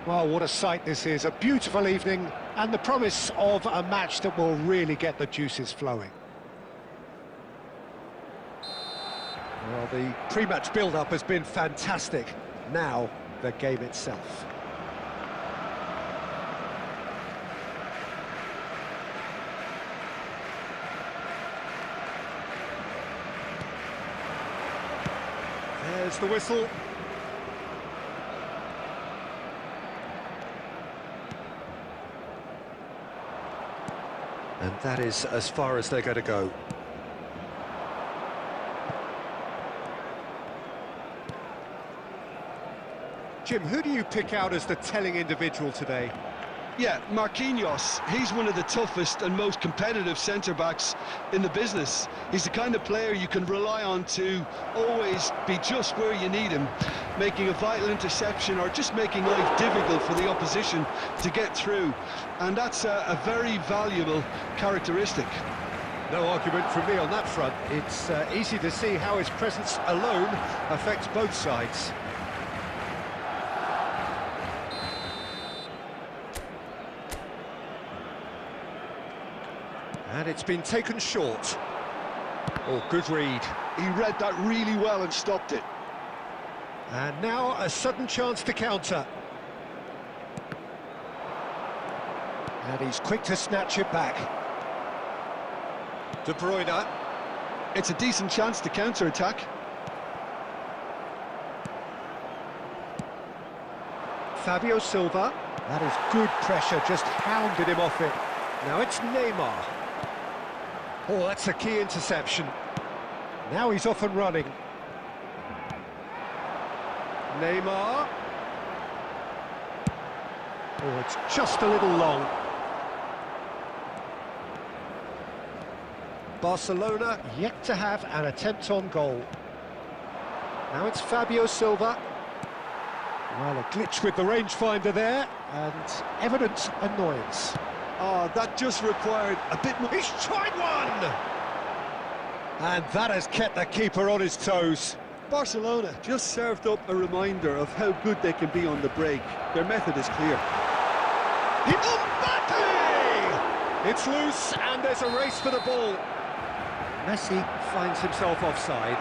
Well, what a sight this is, a beautiful evening and the promise of a match that will really get the juices flowing. Well, the pre-match build-up has been fantastic. Now, the game itself. There's the whistle. And that is as far as they're going to go. Jim, who do you pick out as the telling individual today? Yeah, Marquinhos. He's one of the toughest and most competitive centre-backs in the business. He's the kind of player you can rely on to always be just where you need him, making a vital interception or just making life difficult for the opposition to get through. And that's a very valuable characteristic. No argument from me on that front. It's easy to see how his presence alone affects both sides. And it's been taken short. Oh, good read. He read that really well and stopped it. And now a sudden chance to counter. And he's quick to snatch it back. De Bruyne. It's a decent chance to counter-attack. Fabio Silva. That is good pressure, just hounded him off it. Now it's Neymar. Oh, that's a key interception. Now he's off and running. Neymar. Oh, it's just a little long. Barcelona yet to have an attempt on goal. Now it's Fabio Silva. Well, a glitch with the rangefinder there, and evident annoyance. Oh, that just required a bit more. He's tried one! And that has kept the keeper on his toes. Barcelona just served up a reminder of how good they can be on the break. Their method is clear. Mbappe! It's loose, and there's a race for the ball. Messi finds himself offside.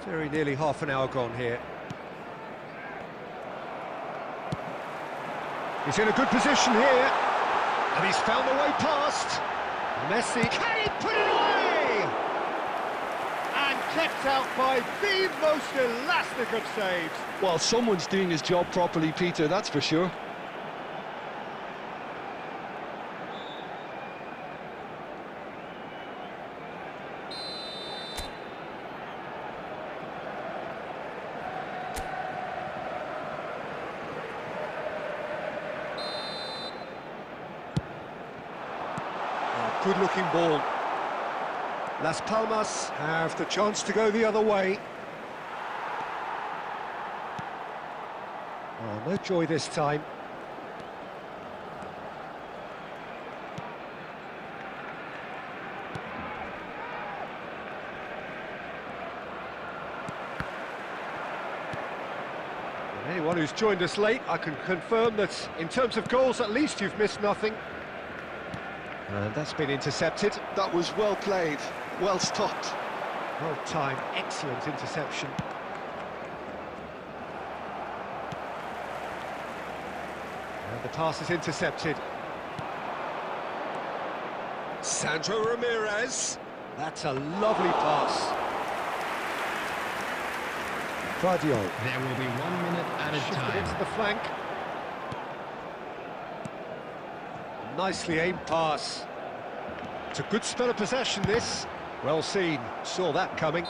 Very nearly half an hour gone here. He's in a good position here, and he's found the way past. Messi, can he put it away? And kept out by the most elastic of saves. Well, someone's doing his job properly, Peter, that's for sure. Good-looking ball. Las Palmas have the chance to go the other way. Oh, no joy this time. And anyone who's joined us late, I can confirm that in terms of goals, at least you've missed nothing. And that's been intercepted. That was well played, well stopped. Well timed, excellent interception. And the pass is intercepted. Sandro Ramirez. That's a lovely pass. Guardiola. There will be 1 minute added Shifted into time. the flank. Nicely aimed pass. It's a good spell of possession, this. Well seen, saw that coming.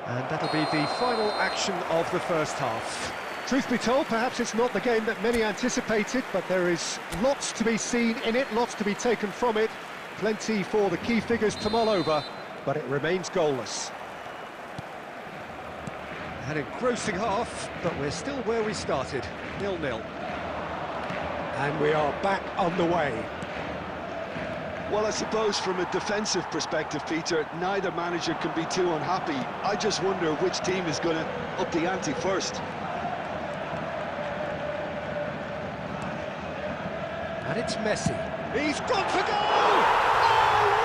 And that'll be the final action of the first half. Truth be told, perhaps it's not the game that many anticipated, but there is lots to be seen in it, lots to be taken from it. Plenty for the key figures to mull over, but it remains goalless. An engrossing half, but we're still where we started, 0-0. And we are back on the way. Well, I suppose from a defensive perspective, Peter, neither manager can be too unhappy. I just wonder which team is going to up the ante first. And it's Messi. He's gone for goal! Oh,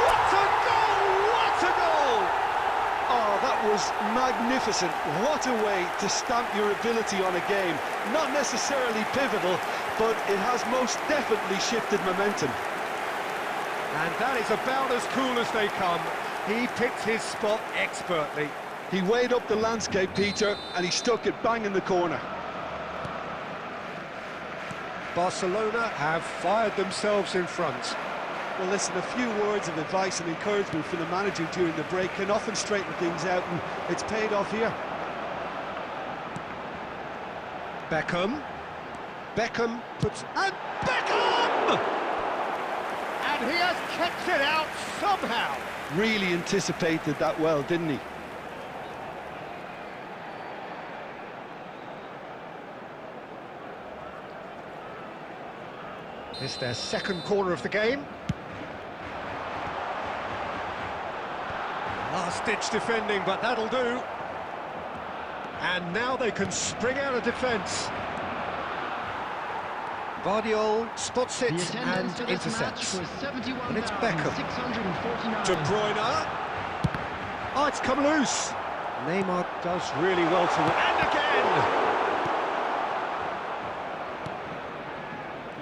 what a goal! What a goal! Oh, that was magnificent. What a way to stamp your ability on a game. Not necessarily pivotal, but it has most definitely shifted momentum. And that is about as cool as they come. He picked his spot expertly. He weighed up the landscape, Peter, and he stuck it bang in the corner. Barcelona have fired themselves in front. Well, listen, a few words of advice and encouragement from the manager during the break can often straighten things out, and it's paid off here. Beckham. Beckham puts... And Beckham! And he has kept it out somehow. Really anticipated that well, didn't he? It's their second corner of the game. Last-ditch defending, but that'll do. And now they can spring out of defence. Guardiola spots it and intercepts. And it's Beckham. De Bruyne. Oh, it's come loose. Neymar does really well to win. And again!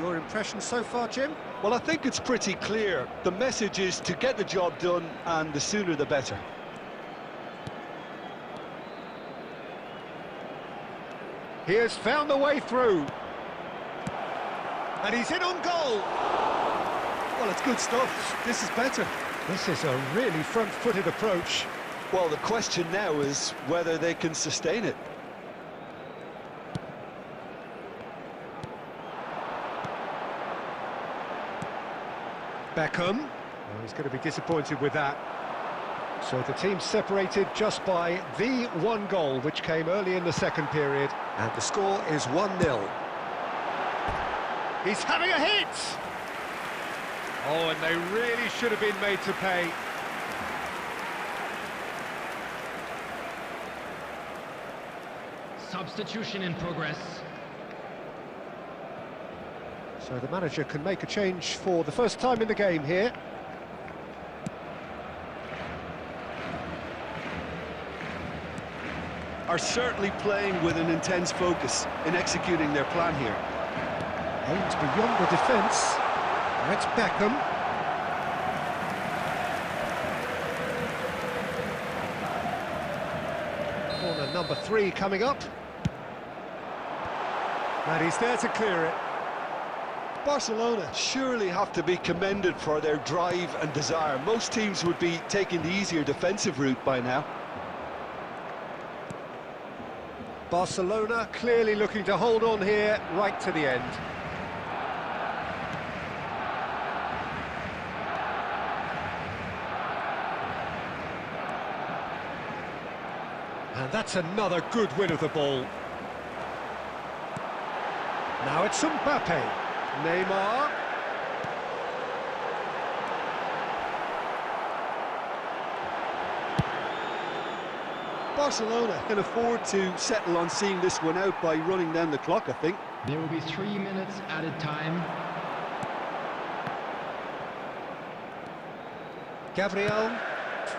Your impression so far, Jim? Well, I think it's pretty clear. The message is to get the job done, and the sooner the better. He has found the way through. And he's in on goal. Well, it's good stuff. This is better. This is a really front-footed approach. Well, the question now is whether they can sustain it. Beckham. Oh, he's going to be disappointed with that. So the team separated just by the one goal, which came early in the second period. And the score is 1-0. He's having a hit! Oh, and they really should have been made to pay. Substitution in progress. So the manager can make a change for the first time in the game here. Are certainly playing with an intense focus in executing their plan here. Aims beyond the defence. Now it's Beckham. Corner number 3 coming up. And he's there to clear it. Barcelona surely have to be commended for their drive and desire. Most teams would be taking the easier defensive route by now. Barcelona clearly looking to hold on here right to the end. And that's another good win of the ball. Now it's Mbappe. Neymar. Barcelona can afford to settle on seeing this one out by running down the clock, I think. There will be 3 minutes added time. Gabriel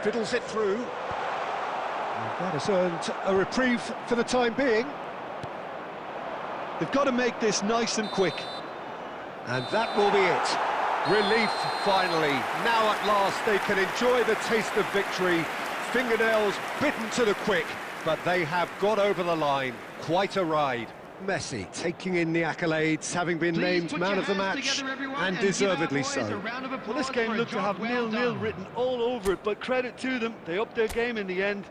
fiddles it through. And that has earned a reprieve for the time being. They've got to make this nice and quick. And that will be it. Relief, finally. Now at last they can enjoy the taste of victory. Fingernails bitten to the quick, but they have got over the line. Quite a ride. Messi taking in the accolades, having been named man of the match, and deservedly so. Well, this game looked to have 0-0 written all over it, but credit to them, they upped their game in the end.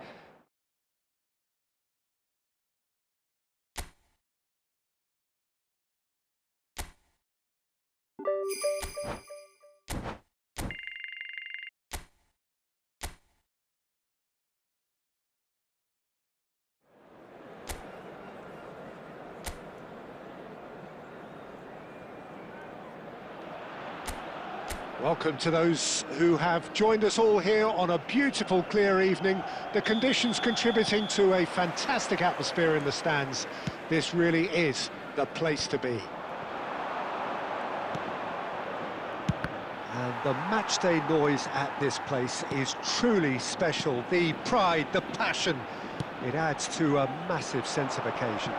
Welcome to those who have joined us all here on a beautiful, clear evening. The conditions contributing to a fantastic atmosphere in the stands. This really is the place to be. And the matchday noise at this place is truly special. The pride, the passion, it adds to a massive sense of occasion.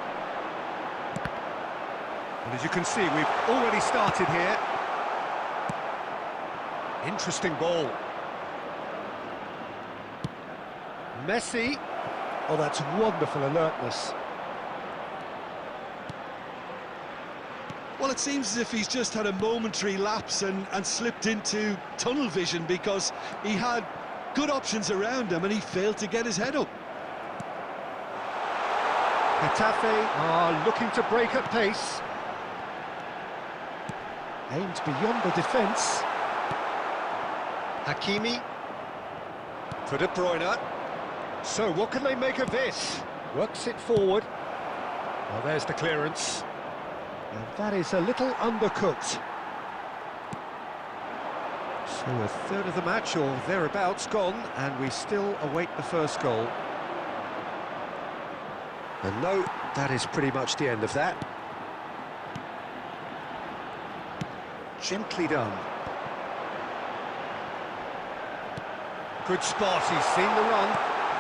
And as you can see, we've already started here. Interesting ball. Messi. Oh, that's wonderful alertness. Well, it seems as if he's just had a momentary lapse and slipped into tunnel vision, because he had good options around him and he failed to get his head up. Getafe are looking to break at pace. Aims beyond the defence. Hakimi for De Bruyne. So what can they make of this? Works it forward. Well, there's the clearance. And that is a little undercooked. So a third of the match or thereabouts gone, and we still await the first goal. And no, that is pretty much the end of that. Gently done. Good spot, he's seen the run.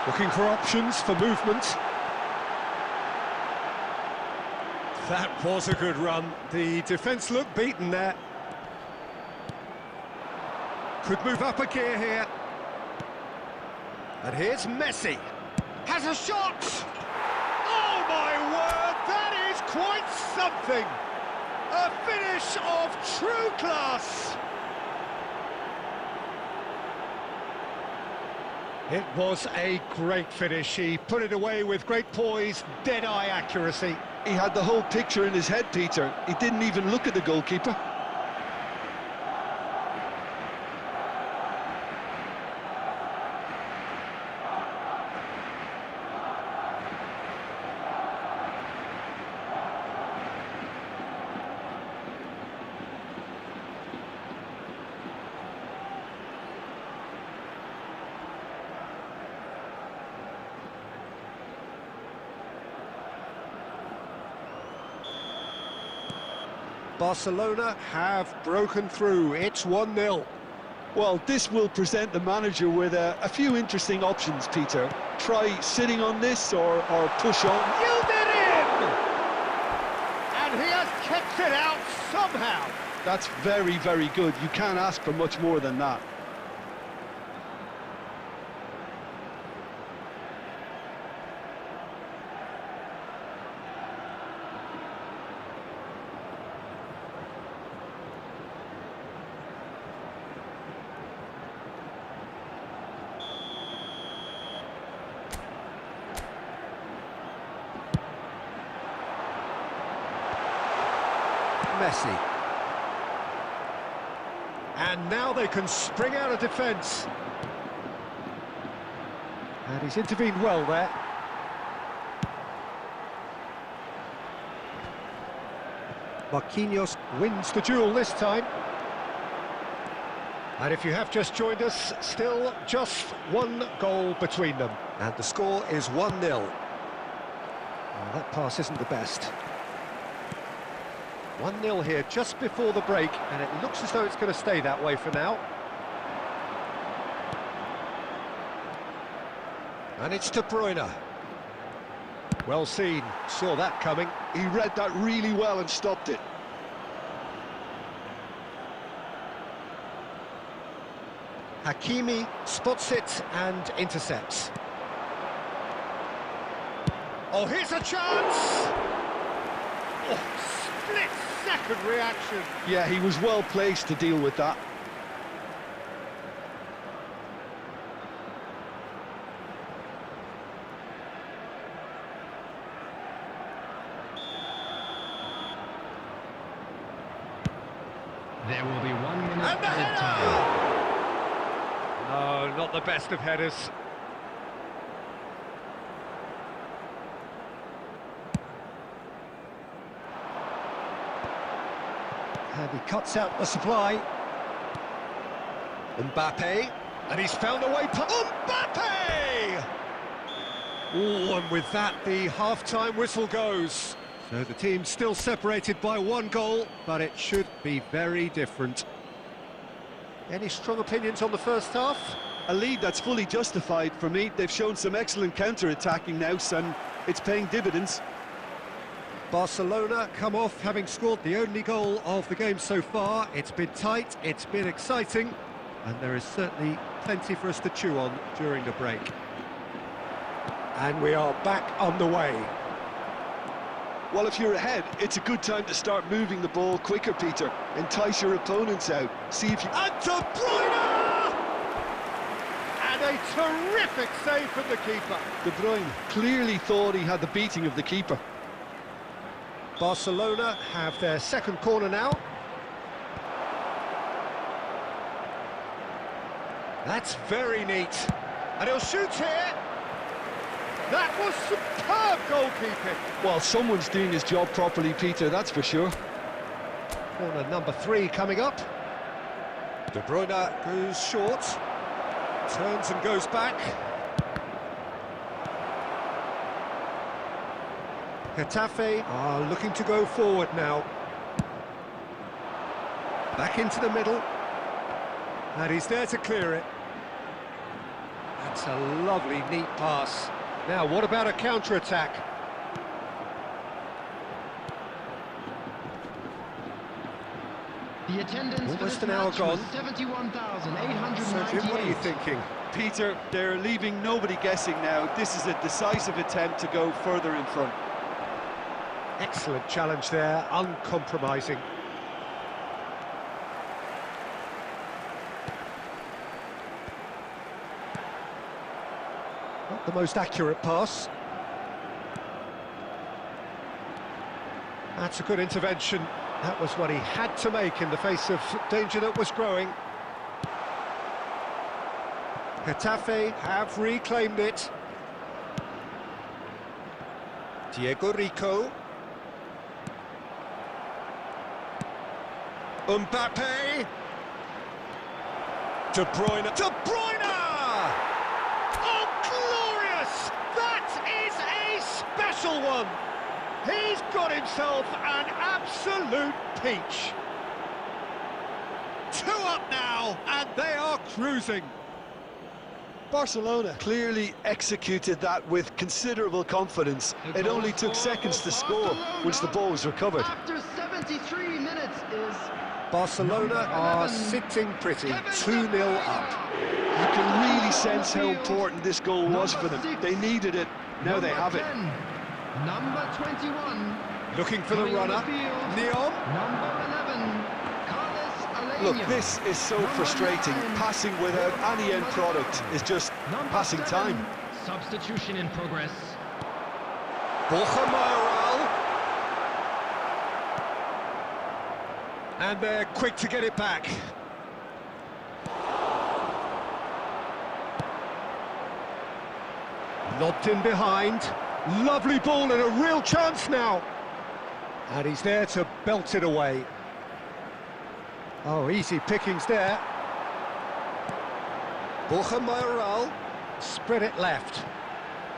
Looking for options for movement. That was a good run. The defence looked beaten there. Could move up a gear here. And here's Messi. Has a shot! Oh my word, that is quite something! A finish of true class! It was a great finish. He put it away with great poise, dead-eye accuracy. He had the whole picture in his head, Peter. He didn't even look at the goalkeeper. Barcelona have broken through. It's 1-0. Well, this will present the manager with a few interesting options, Peter. Try sitting on this or push on. Yielded in! And he has kept it out somehow. That's very, very good. You can't ask for much more than that. Messi. And now they can spring out of defence. And he's intervened well there. Marquinhos wins the duel this time. And if you have just joined us, still just one goal between them. And the score is 1-0. Well, that pass isn't the best. 1-0 here just before the break, and it looks as though it's going to stay that way for now. And it's De Bruyne. Well seen, saw that coming. He read that really well and stopped it. Hakimi spots it and intercepts. Oh, here's a chance! Oh, split-second reaction. Yeah, he was well placed to deal with that. There will be 1 minute And the added time. header! No, not the best of headers. And he cuts out the supply. Mbappe, and he's found a way. Mbappe! Oh, and with that, the half-time whistle goes. So the team's still separated by one goal, but it should be very different. Any strong opinions on the first half? A lead that's fully justified for me. They've shown some excellent counter-attacking now, and it's paying dividends. Barcelona come off having scored the only goal of the game so far. It's been tight, it's been exciting, and there is certainly plenty for us to chew on during the break. And we are back underway. Well, if you're ahead, it's a good time to start moving the ball quicker, Peter. Entice your opponents out. See if you... And De Bruyne! And a terrific save from the keeper. De Bruyne clearly thought he had the beating of the keeper. Barcelona have their second corner now. That's very neat. And he'll shoot here. That was superb goalkeeping. Well, someone's doing his job properly, Peter, that's for sure. Corner number 3 coming up. De Bruyne goes short. Turns and goes back. Getafe are looking to go forward now. Back into the middle. And he's there to clear it. That's a lovely, neat pass. Now, what about a counter-attack? The attendance Almost for this an hour match gone. was 71,898. So, Jim, what are you thinking? Peter, they're leaving nobody guessing now. This is a decisive attempt to go further in front. Excellent challenge there, uncompromising. Not the most accurate pass. That's a good intervention. That was what he had to make in the face of danger that was growing. Getafe have reclaimed it. Diego Rico. Mbappe! De Bruyne! De Bruyne! Oh, glorious! That is a special one! He's got himself an absolute peach. 2 up now, and they are cruising. Barcelona clearly executed that with considerable confidence. It only took seconds to score once the ball was recovered. After 73 minutes is Barcelona are sitting pretty, 2-0 up. You can really sense how important this goal was for them. They needed it, now they have it. Number 21. Looking for the runner, Neon. Number 11. Carlos Look, Alenia. this is so frustrating. Passing without any end product is just Number passing 7. time. Substitution in progress. Borja Mayoral. And they're quick to get it back. Lobbed in behind. Lovely ball and a real chance now. And he's there to belt it away. Oh, easy pickings there. Borja Mayoral. Spread it left.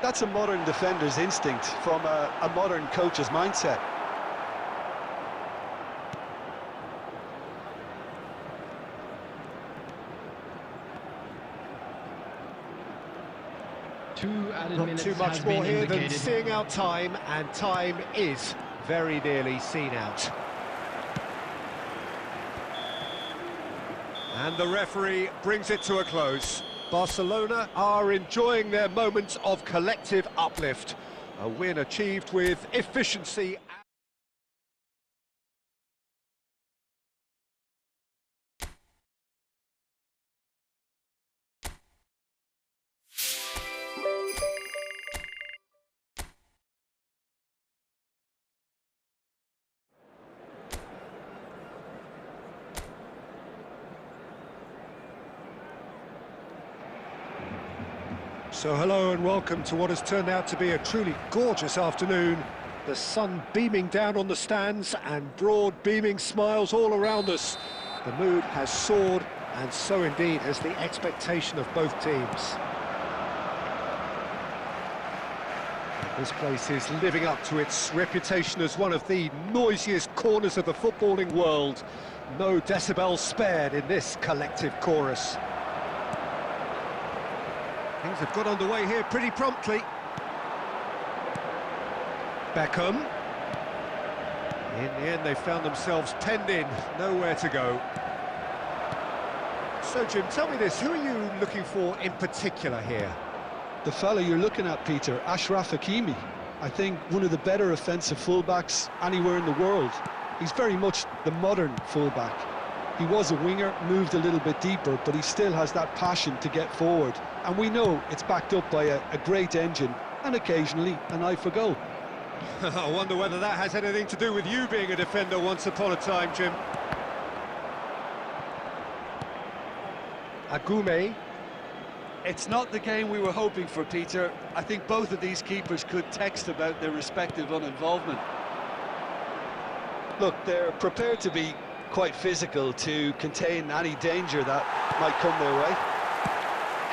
That's a modern defender's instinct from a modern coach's mindset. Not too much more here than seeing out time, and time is very nearly seen out. And the referee brings it to a close. Barcelona are enjoying their moments of collective uplift. A win achieved with efficiency. So hello and welcome to what has turned out to be a truly gorgeous afternoon. The sun beaming down on the stands and broad beaming smiles all around us. The mood has soared, and so indeed has the expectation of both teams. This place is living up to its reputation as one of the noisiest corners of the footballing world. No decibels spared in this collective chorus. Things have got underway here pretty promptly. Beckham. In the end, they found themselves penned in, nowhere to go. So, Jim, tell me this, who are you looking for in particular here? The fella you're looking at, Peter, Achraf Hakimi. I think one of the better offensive fullbacks anywhere in the world. He's very much the modern fullback. He was a winger, moved a little bit deeper, but he still has that passion to get forward. And we know it's backed up by a great engine, and occasionally an eye for goal. I wonder whether that has anything to do with you being a defender once upon a time, Jim. Agume. It's not the game we were hoping for, Peter. I think both of these keepers could text about their respective uninvolvement. Look, they're prepared to be quite physical to contain any danger that might come their way.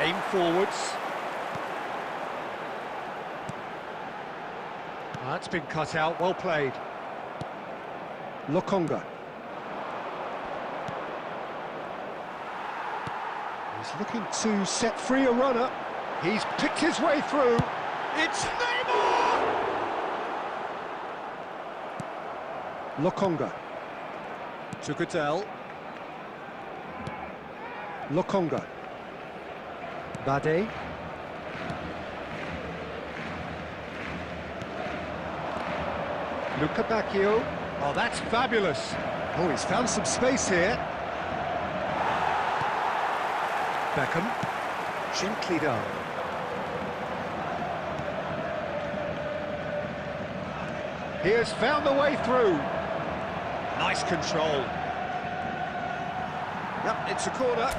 Aim forwards. That's been cut out, well played. Lokonga. He's looking to set free a runner. He's picked his way through. It's Neymar! Lokonga. To Goodell. Lokonga. Bade. Luca Bacchio. Oh, that's fabulous. Oh, he's found some space here. Beckham. Gently done. He has found the way through. Nice control. Yep, it's a corner.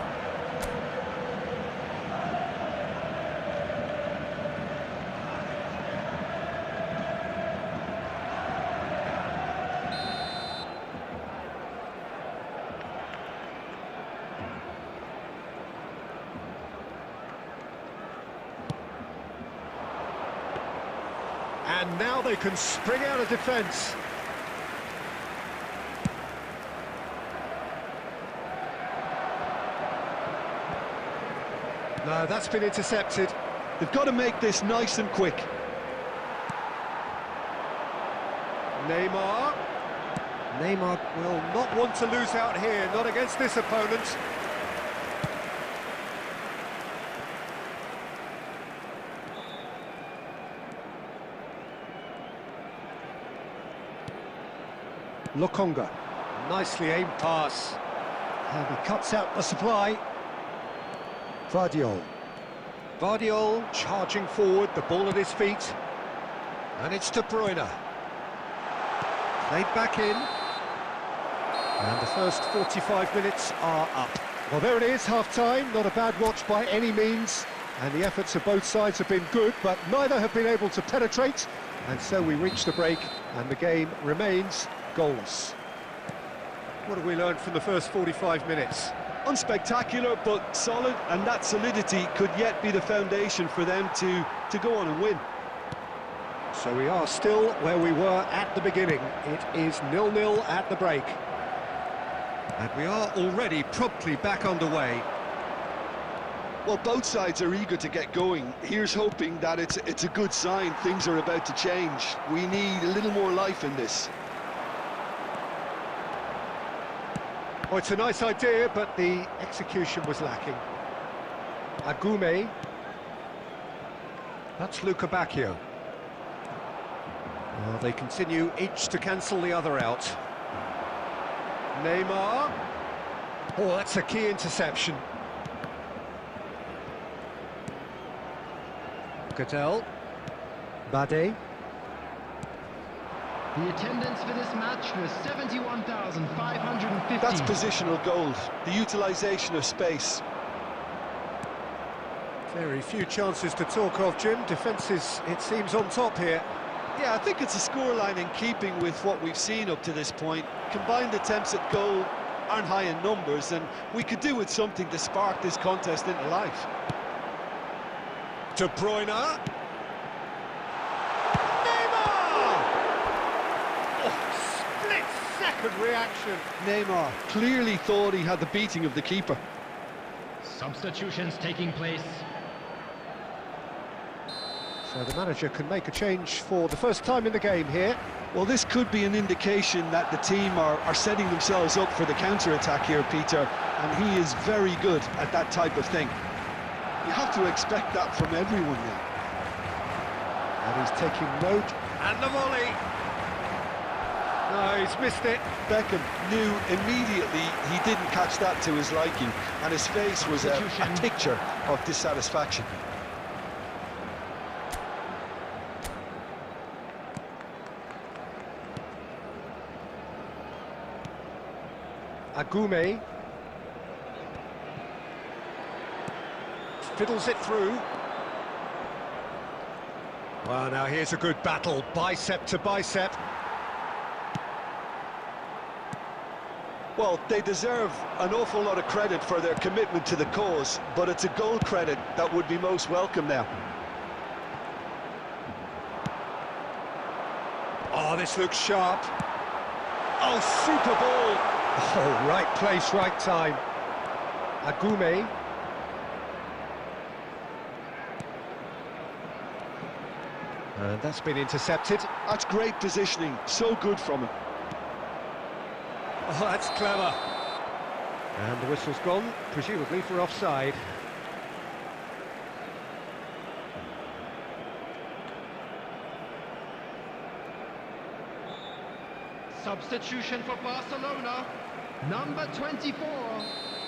And now they can spring out of defence. No, that's been intercepted. They've got to make this nice and quick. Neymar. Neymar will not want to lose out here, not against this opponent. Lokonga, nicely aimed pass. And he cuts out the supply. Vardiol. Vardiol charging forward, the ball at his feet. And it's De Bruyne. Played back in. And the first 45 minutes are up. Well, there it is, half-time. Not a bad watch by any means. And the efforts of both sides have been good, but neither have been able to penetrate. And so we reach the break, and the game remains goalless. What have we learned from the first 45 minutes? Unspectacular, but solid, and that solidity could yet be the foundation for them to go on and win. So we are still where we were at the beginning. It is 0-0 at the break. And we are already promptly back underway. Well, both sides are eager to get going. Here's hoping that it's a good sign. Things are about to change. We need a little more life in this. Oh, it's a nice idea, but the execution was lacking. Agume. That's Luca Bacchio. Well, they continue each to cancel the other out. Neymar. Oh, that's a key interception. Cadell. Bade. The attendance for this match was 71,550. That's positional gold, the utilisation of space. Very few chances to talk of, Jim. Defence is, it seems, on top here. Yeah, I think it's a scoreline in keeping with what we've seen up to this point. Combined attempts at goal aren't high in numbers, and we could do with something to spark this contest into life. De Bruyne. Neymar! Oh, split-second reaction. Neymar clearly thought he had the beating of the keeper. Substitutions taking place. So the manager can make a change for the first time in the game here. Well, this could be an indication that the team are setting themselves up for the counter-attack here, Peter, and he is very good at that type of thing. You have to expect that from everyone now. And he's taking note. And the volley. No, he's missed it. Beckham knew immediately he didn't catch that to his liking, and his face was a picture of dissatisfaction. Agume. Fiddles it through. Well, now here's a good battle, bicep to bicep. Well, they deserve an awful lot of credit for their commitment to the cause, but it's a goal credit that would be most welcome now. Oh, this looks sharp. Oh, super ball. Oh, right place, right time. Agume. And that's been intercepted. That's great positioning, so good from him. Oh, that's clever. And the whistle's gone, presumably for offside. Substitution for Barcelona. Number 24.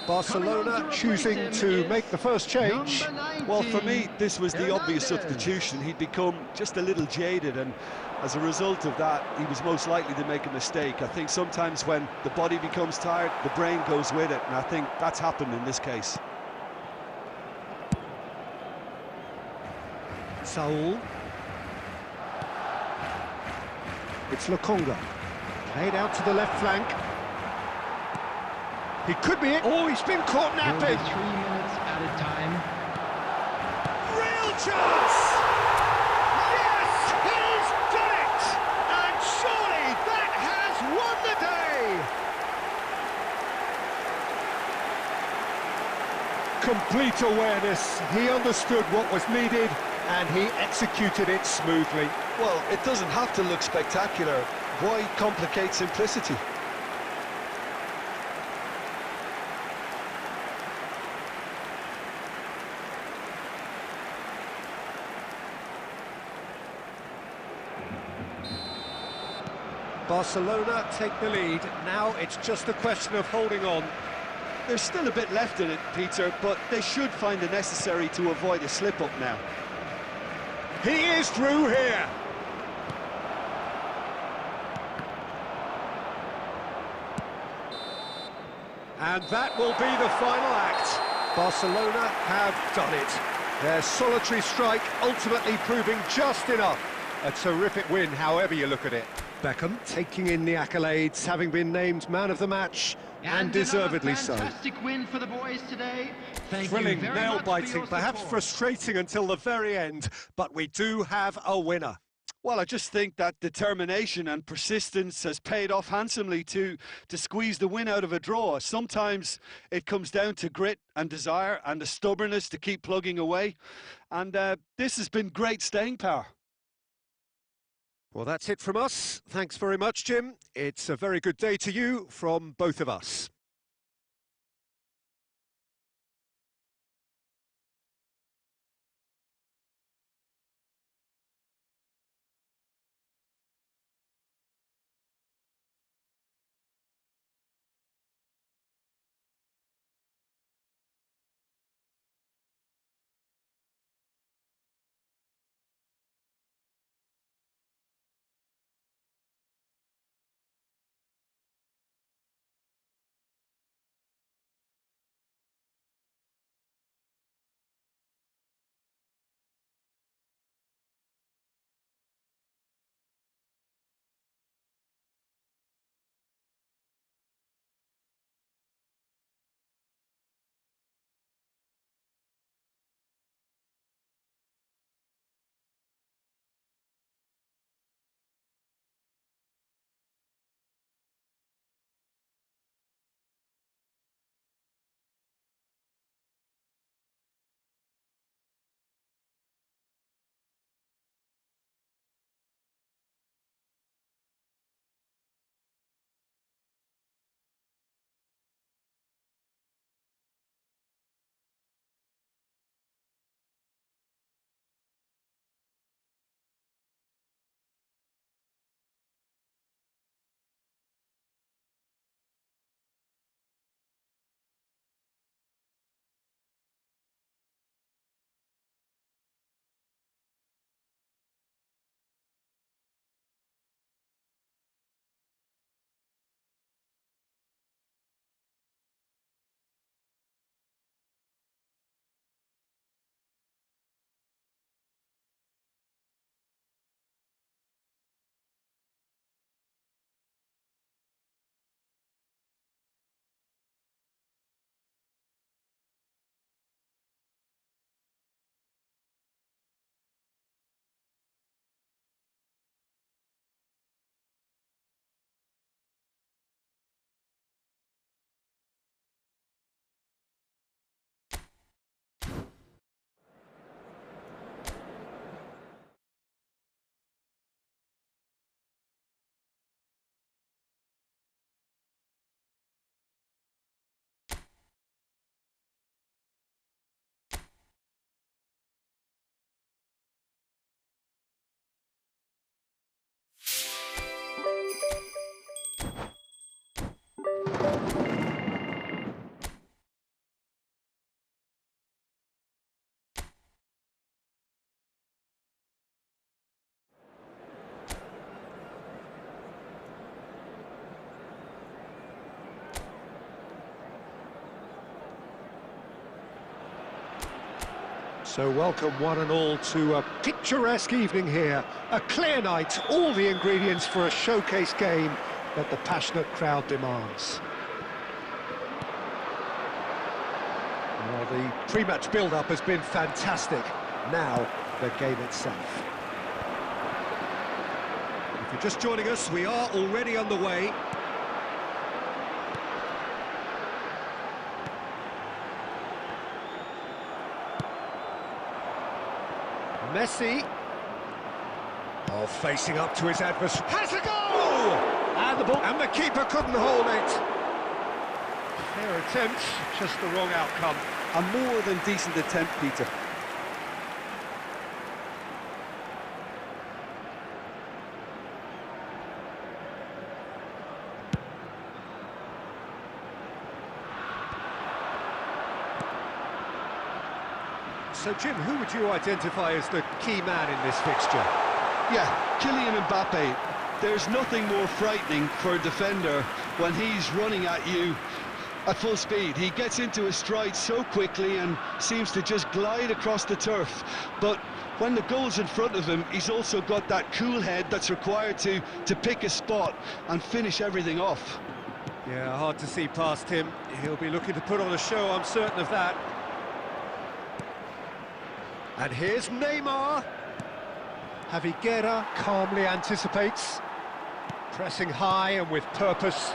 Barcelona choosing to make the first change. Well, for me, this was the obvious substitution. He'd become just a little jaded, and as a result of that, he was most likely to make a mistake. I think sometimes when the body becomes tired, the brain goes with it, and I think that's happened in this case. Saul. It's Lokonga. Played out to the left flank. He could be it. Oh, he's been caught napping. 3 minutes added time. Real chance! Yes, he's done it! And surely that has won the day! complete awareness. He understood what was needed and he executed it smoothly. Well, it doesn't have to look spectacular. Why complicate simplicity? Barcelona take the lead. Now it's just a question of holding on. There's still a bit left in it, Peter, but they should find the necessary to avoid a slip-up now. He is through here. And that will be the final act. Barcelona have done it. Their solitary strike ultimately proving just enough. A terrific win, however you look at it. Beckham taking in the accolades, having been named man of the match, and deservedly so. Fantastic win for the boys today. Thank Thrilling, you very much for nail-biting, your perhaps support. frustrating until the very end, but we do have a winner. Well, I just think that determination and persistence has paid off handsomely to squeeze the win out of a draw. Sometimes it comes down to grit and desire and the stubbornness to keep plugging away. And this has been great staying power. Well, that's it from us. Thanks very much, Jim. It's a very good day to you from both of us. So welcome one and all to a picturesque evening here. A clear night, all the ingredients for a showcase game that the passionate crowd demands. Well, the pre-match build-up has been fantastic. Now, the game itself. If you're just joining us, we are already underway. Messi. Oh, facing up to his adversary. Has a goal! And the ball, and the keeper couldn't hold it. Fair attempt, just the wrong outcome. A more than decent attempt, Peter. So, Jim, who would you identify as the key man in this fixture? Yeah, Kylian Mbappe. There's nothing more frightening for a defender when he's running at you at full speed. He gets into his stride so quickly and seems to just glide across the turf. But when the goal's in front of him, he's also got that cool head that's required to pick a spot and finish everything off. Yeah, hard to see past him. He'll be looking to put on a show, I'm certain of that. And here's Neymar. Javi Guerra calmly anticipates. Pressing high and with purpose.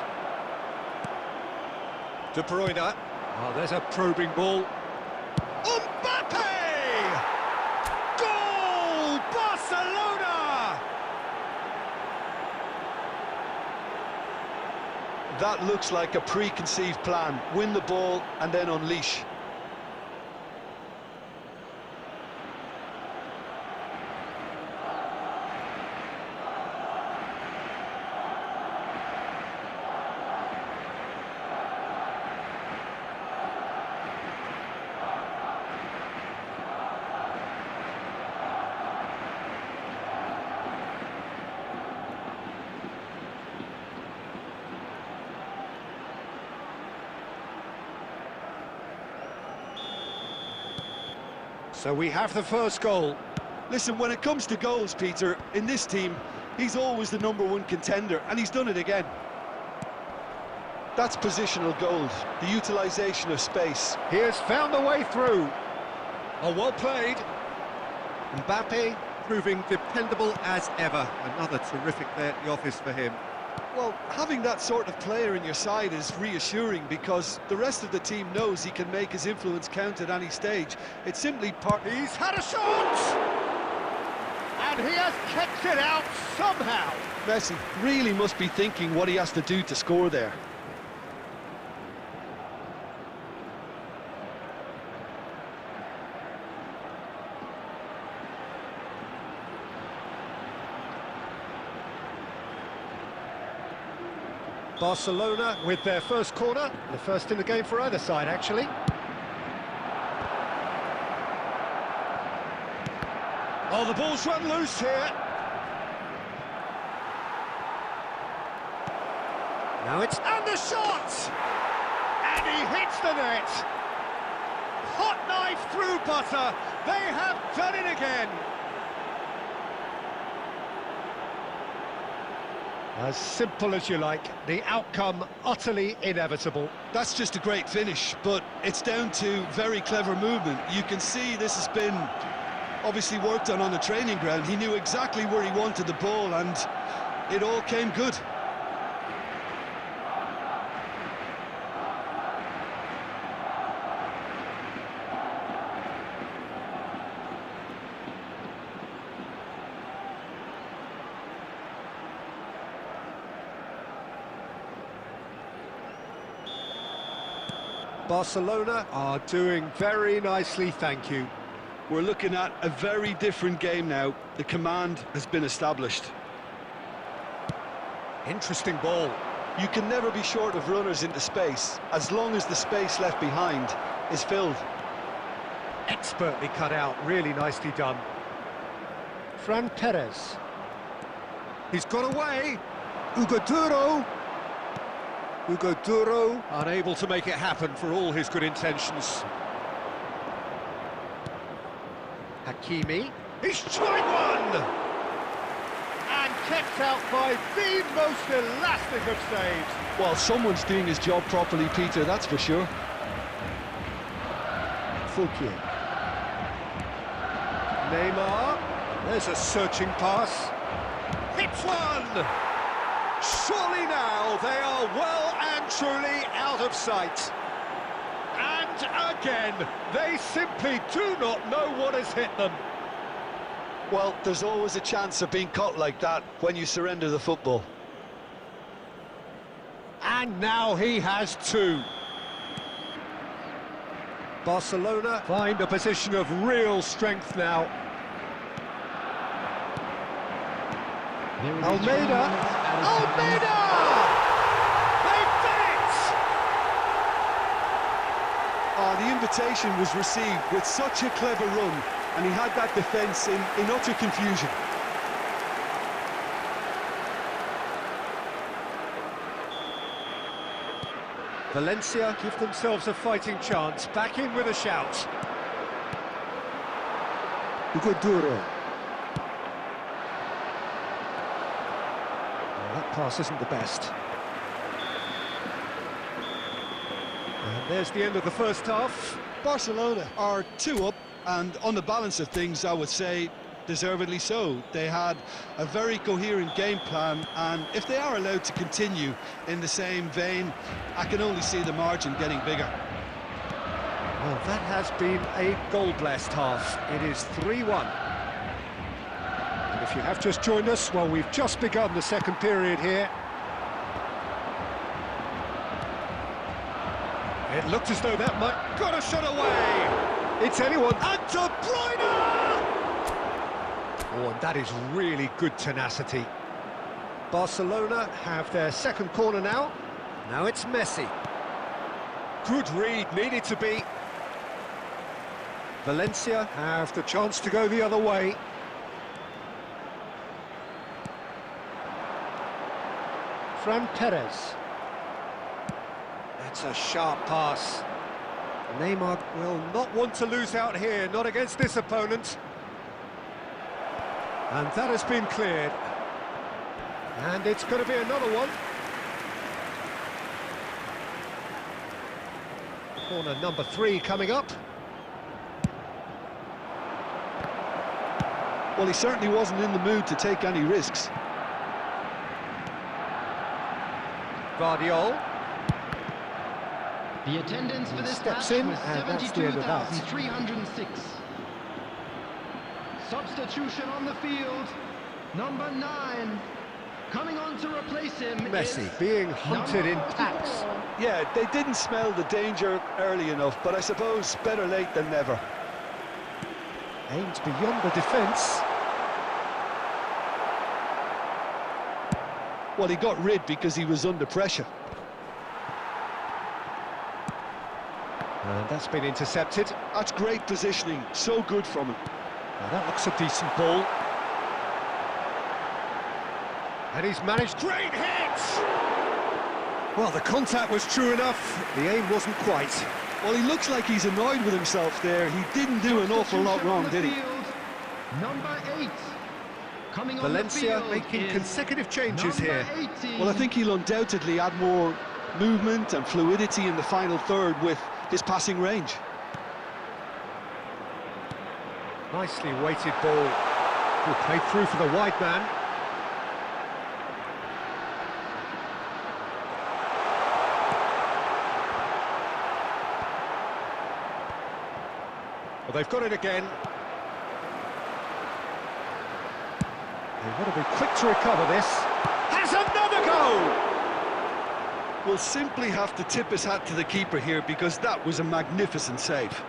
De Bruyne. Oh, there's a probing ball. Mbappe! Goal! Barcelona! That looks like a preconceived plan. Win the ball and then unleash. So we have the first goal. Listen, when it comes to goals, Peter, in this team, he's always the #1 contender, and he's done it again. That's positional gold, the utilisation of space. He has found a way through. Oh, well played. Mbappe proving dependable as ever. Another terrific day at the office for him. Well, having that sort of player in your side is reassuring because the rest of the team knows he can make his influence count at any stage. It's simply part... He's had a shot! And he has kept it out somehow. Messi really must be thinking what he has to do to score there. Barcelona with their first corner, the first in the game for either side, actually. Oh, the ball's run loose here. Now it's... and the shot! And he hits the net. Hot knife through butter. They have done it again. As simple as you like, the outcome utterly inevitable. That's just a great finish, but it's down to very clever movement. You can see this has been obviously worked on the training ground. He knew exactly where he wanted the ball and it all came good. Barcelona are doing very nicely, thank you. We're looking at a very different game now. The command has been established. Interesting ball. You can never be short of runners into space, as long as the space left behind is filled. Expertly cut out, really nicely done. Fran Perez. He's got away. Hugo Duro. Hugo Duro, unable to make it happen for all his good intentions. Hakimi, he's tried one! And kept out by the most elastic of saves. Well, someone's doing his job properly, Peter, that's for sure. Fouquier. Neymar, there's a searching pass. Hits one! Surely now they are well and truly out of sight. And again, they simply do not know what has hit them. Well, there's always a chance of being caught like that when you surrender the football. And now he has two. Barcelona find a position of real strength now. Almeida! Almeida! They've done it! Oh, the invitation was received with such a clever run, and he had that defence in utter confusion. Valencia give themselves a fighting chance, back in with a shout. Hugo Duro. Well, that pass isn't the best. And there's the end of the first half. Barcelona are 2 up, and on the balance of things, I would say deservedly so. They had a very coherent game plan, and if they are allowed to continue in the same vein, I can only see the margin getting bigger. Well, that has been a goal-blessed half. It is 3-1. And if you have just joined us, well, we've just begun the second period here. It looked as though that might... Got a shot away! It's anyone... And De Bruyne! Oh, and that is really good tenacity. Barcelona have their second corner now. Now it's Messi. Good read, needed to be. Valencia have the chance to go the other way. Fran Perez. That's a sharp pass. Neymar will not want to lose out here, not against this opponent. And that has been cleared. And it's going to be another one. Corner number 3 coming up. Well, he certainly wasn't in the mood to take any risks. Guardiola. The attendance for this Steps match in, was and that's the end of that. 72,306. Substitution on the field, number 9. Coming on to replace him Messi is being hunted in number packs. 44. Yeah, they didn't smell the danger early enough, but I suppose better late than never. Aims beyond the defence. Well, he got rid because he was under pressure. And that's been intercepted. That's great positioning, so good from him. Now that looks a decent ball. And he's managed... Great hit! Well, the contact was true enough. The aim wasn't quite. Well, he looks like he's annoyed with himself there. He didn't do an awful lot Substitution on wrong, the did he? field, number 8. Coming Valencia on the field making is consecutive changes number here. 18. Well, I think he'll undoubtedly add more movement and fluidity in the final third with his passing range. Nicely weighted ball. Good play through for the wide man. Well, they've got it again. They want to be quick to recover this. Has another goal! Will simply have to tip his hat to the keeper here because that was a magnificent save.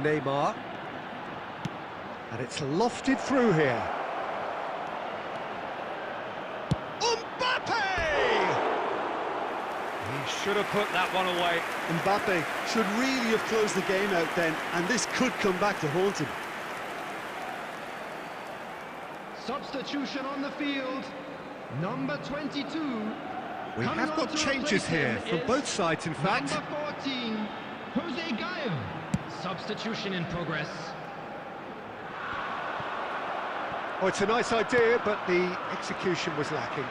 Neymar. And it's lofted through here. Mbappe! He should have put that one away. Mbappe should really have closed the game out then, and this could come back to haunt him. Substitution on the field, number 22. We have got changes here from both sides, in fact. Number 14, Jose Gaio. Substitution in progress. Oh, it's a nice idea, but the execution was lacking.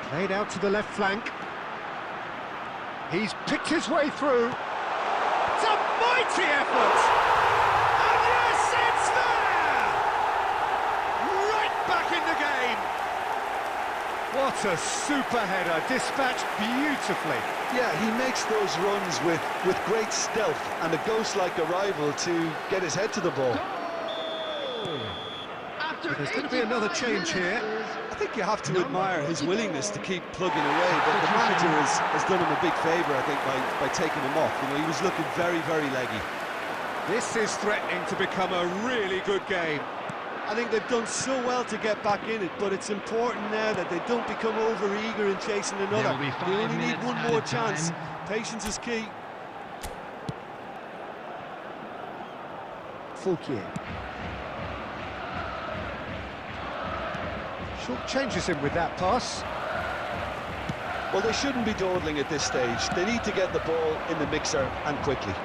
Played out to the left flank. He's picked his way through. It's a mighty effort! And yes, it's there! Right back in the game! What a super header, dispatched beautifully. Yeah, he makes those runs with great stealth and a ghost-like arrival to get his head to the ball. There's going to be another change here. I think you have to admire his willingness to keep plugging away, but the manager has done him a big favour, I think, by taking him off. You know, he was looking very, very leggy. This is threatening to become a really good game. I think they've done so well to get back in it, but it's important now that they don't become over-eager in chasing another. They only need one more chance. Patience is key. Fouquier. Short changes him with that pass. Well, they shouldn't be dawdling at this stage. They need to get the ball in the mixer and quickly.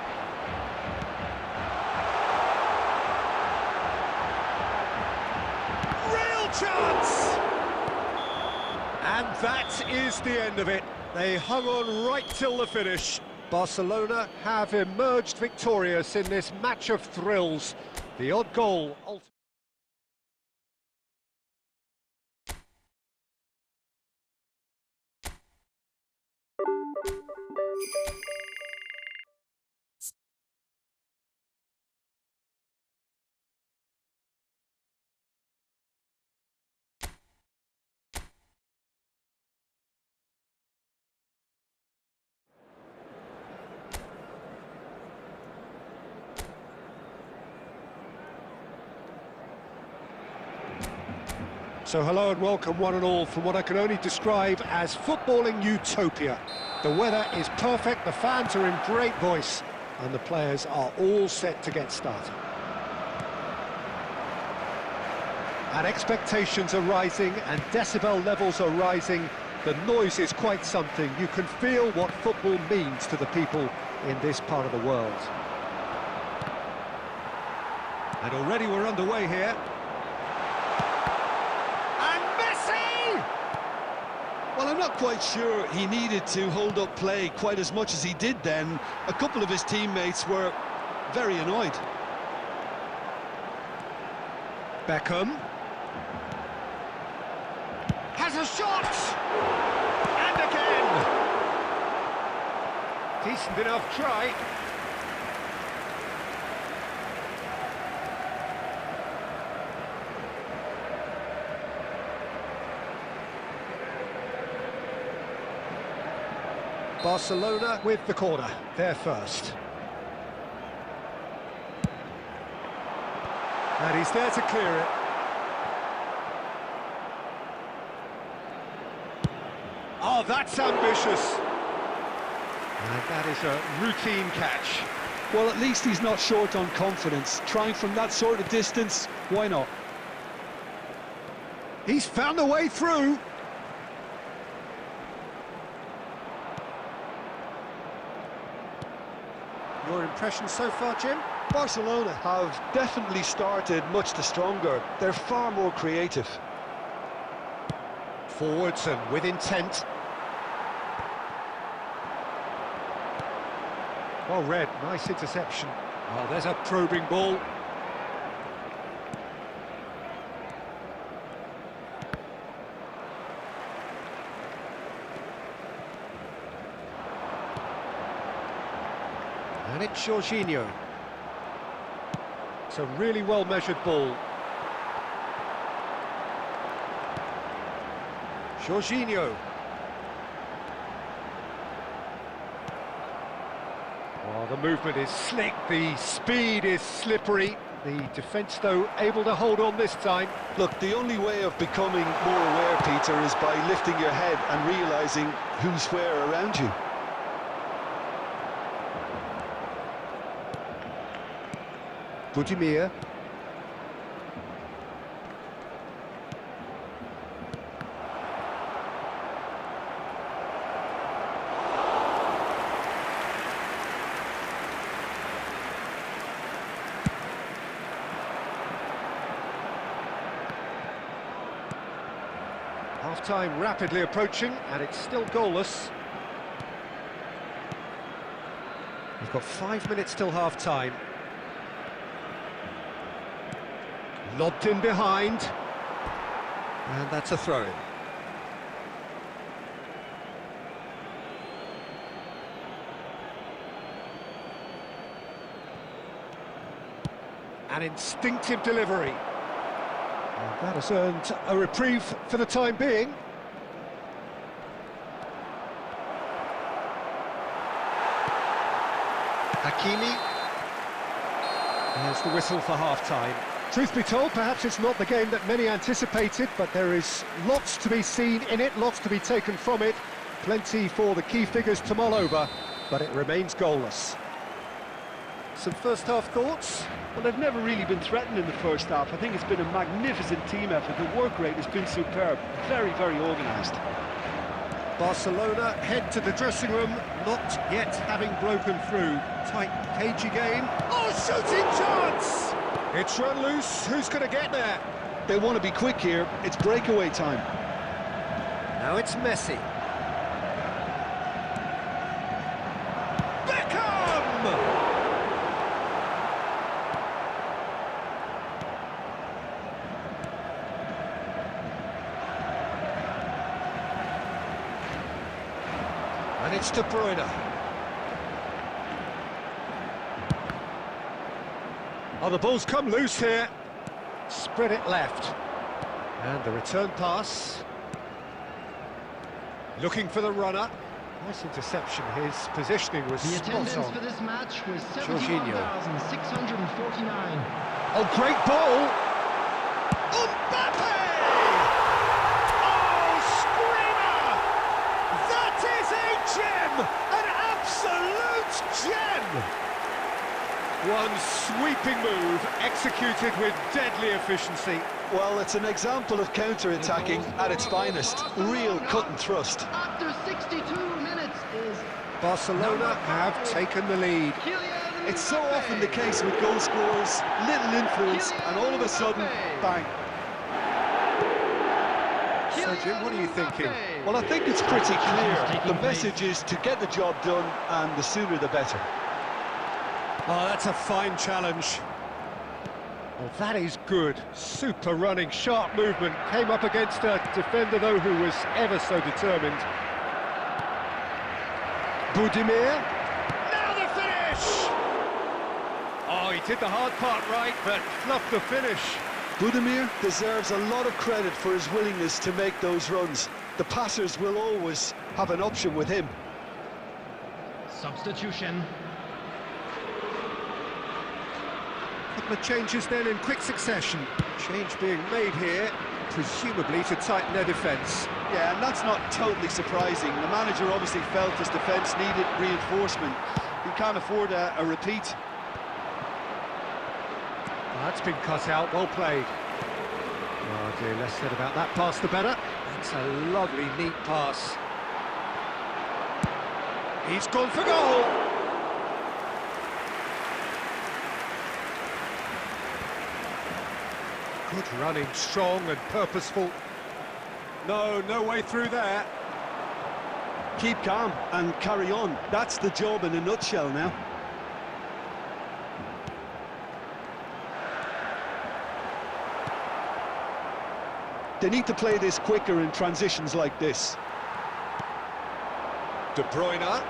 Chance! And that is the end of it. They hung on right till the finish. Barcelona have emerged victorious in this match of thrills. The odd goal. So hello and welcome one and all from what I can only describe as footballing utopia. The weather is perfect, the fans are in great voice, and the players are all set to get started. And expectations are rising and decibel levels are rising. The noise is quite something. You can feel what football means to the people in this part of the world. And already we're underway here. Well, I'm not quite sure he needed to hold up play quite as much as he did then. A couple of his teammates were very annoyed. Beckham. Has a shot! And again! Decent enough try. Barcelona with the corner, they're first. And he's there to clear it. Oh, that's ambitious. And that is a routine catch. Well, at least he's not short on confidence. Trying from that sort of distance, why not? He's found a way through. Your impression so far, Jim? Barcelona have definitely started much the stronger. They're far more creative. Forwards and with intent. Well read, nice interception. Oh, there's a probing ball. And it's Jorginho. It's a really well-measured ball. Jorginho. Oh, the movement is slick, the speed is slippery. The defence, though, able to hold on this time. Look, the only way of becoming more aware, Peter, is by lifting your head and realising who's where around you. Budimir. Half-time rapidly approaching, and it's still goalless. We've got 5 minutes till half-time. Lobbed in behind, and that's a throw-in. An instinctive delivery. And that has earned a reprieve for the time being. Hakimi. There's the whistle for half-time. Truth be told, perhaps it's not the game that many anticipated, but there is lots to be seen in it, lots to be taken from it. Plenty for the key figures to mull over, but it remains goalless. Some first-half thoughts? Well, they've never really been threatened in the first half. I think it's been a magnificent team effort. The work rate has been superb. Very, very organised. Barcelona head to the dressing room, not yet having broken through. Tight, cagey game. Oh, shooting chance! It's run loose. Who's going to get there? They want to be quick here. It's breakaway time. Now it's Messi. Beckham! And it's De Bruyne. Oh, the ball's come loose here. Spread it left. And the return pass. Looking for the runner. Nice interception. His positioning was The spot attendance on. for this match was Jorginho. 71,649. Oh, great ball! Mbappe! Oh, screamer! That is a gem! An absolute gem! One sweeping move, executed with deadly efficiency. Well, it's an example of counter-attacking at its finest. Real cut and thrust. After 62 minutes is Barcelona have taken the lead. Kylian It's so Mbappe. often the case with goal scorers, little influence, and all of a sudden, bang. So, Jim, what are you thinking? Well, I think it's pretty clear. The message is to get the job done, and the sooner the better. Oh, that's a fine challenge. Well, that is good. Super running, sharp movement. Came up against a defender, though, who was ever so determined. Budimir. Now the finish! Oh, he did the hard part right, but fluffed the finish. Budimir deserves a lot of credit for his willingness to make those runs. The passers will always have an option with him. Substitution. Couple of changes then in quick succession. Change being made here, presumably to tighten their defence. Yeah, and that's not totally surprising. The manager obviously felt his defence needed reinforcement. He can't afford a repeat. Well, that's been cut out, well played. Oh dear, less said about that pass the better. That's a lovely, neat pass. He's gone for goal! Good running, strong and purposeful. No way through there. Keep calm and carry on. That's the job in a nutshell now. They need to play this quicker in transitions like this. De Bruyne.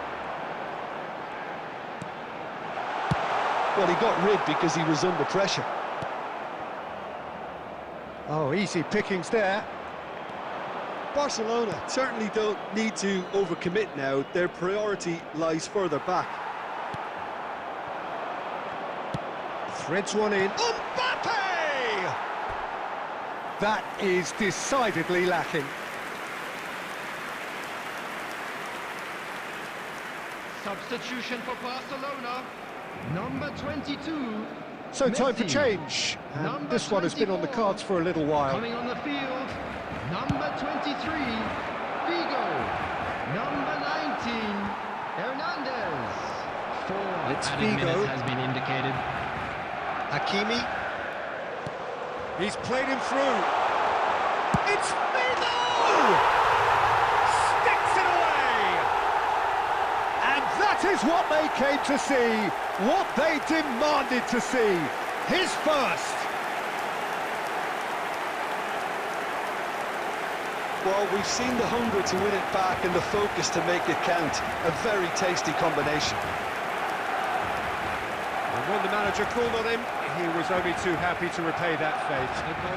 Well, he got rid because he was under pressure. Oh, easy pickings there. Barcelona certainly don't need to overcommit now. Their priority lies further back. Threads one in. Mbappe! That is decidedly lacking. Substitution for Barcelona. Number 22. So time for Messi. change. And Number this one has been on the 24. cards for a little while. Coming on the field. Number 23. Figo. Number 19. Hernandez. Four It's added Figo. minutes has been indicated. Hakimi. He's played him through. It's Figo! Sticks it away! And that is what they came to see, what they demanded to see. His first. Well, we've seen the hunger to win it back and the focus to make it count. A very tasty combination. And when the manager called on him, he was only too happy to repay that fate.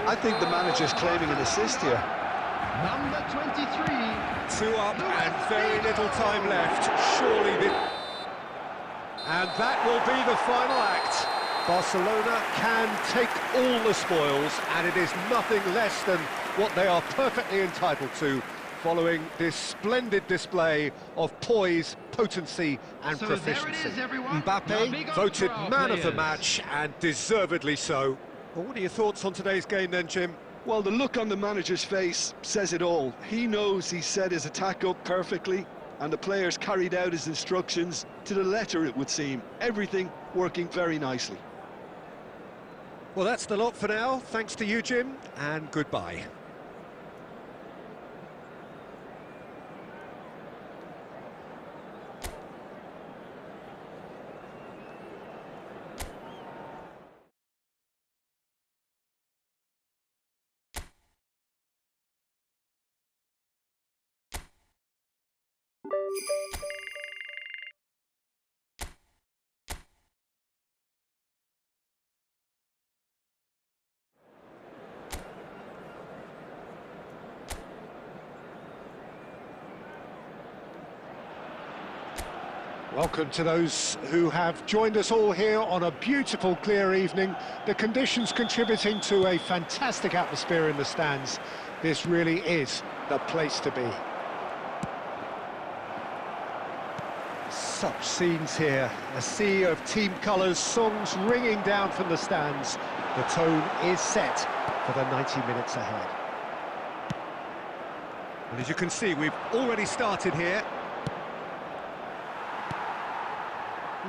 I think the manager's claiming an assist here. Number 23. 2 up and very little time left. Surely this... And that will be the final act. Barcelona can take all the spoils, and it is nothing less than what they are perfectly entitled to, following this splendid display of poise, potency and So proficiency. there it is, everyone. Mbappe voted man of the match, and deservedly so. Well, what are your thoughts on today's game then, Jim? Well, the look on the manager's face says it all. He knows he set his attack up perfectly, and the players carried out his instructions to the letter, it would seem. Everything working very nicely. Well, that's the lot for now. Thanks to you, Jim, and goodbye. Welcome to those who have joined us all here on a beautiful, clear evening. The conditions contributing to a fantastic atmosphere in the stands. This really is the place to be. Such scenes here, a sea of team colours, songs ringing down from the stands. The tone is set for the 90 minutes ahead. And as you can see, we've already started here.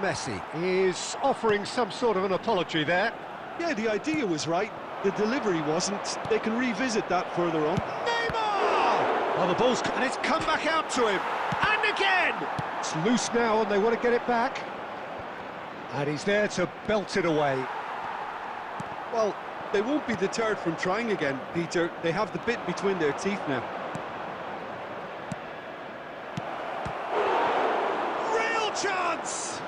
Messi is offering some sort of an apology there. Yeah, the idea was right. The delivery wasn't. They can revisit that further on. Neymar! Well, the ball's... and it's come back out to him. And again! It's loose now and they want to get it back. And he's there to belt it away. Well, they won't be deterred from trying again, Peter. They have the bit between their teeth now. Real chance!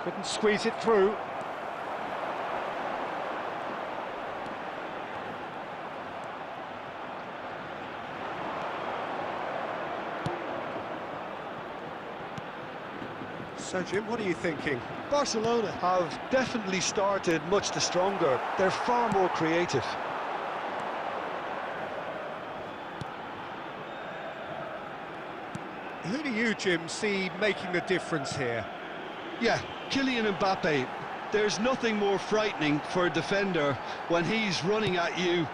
Couldn't squeeze it through. So, Jim, what are you thinking? Barcelona have definitely started much the stronger. They're far more creative. Who do you, Jim, see making the difference here? Yeah, Kylian Mbappe. There's nothing more frightening for a defender when he's running at you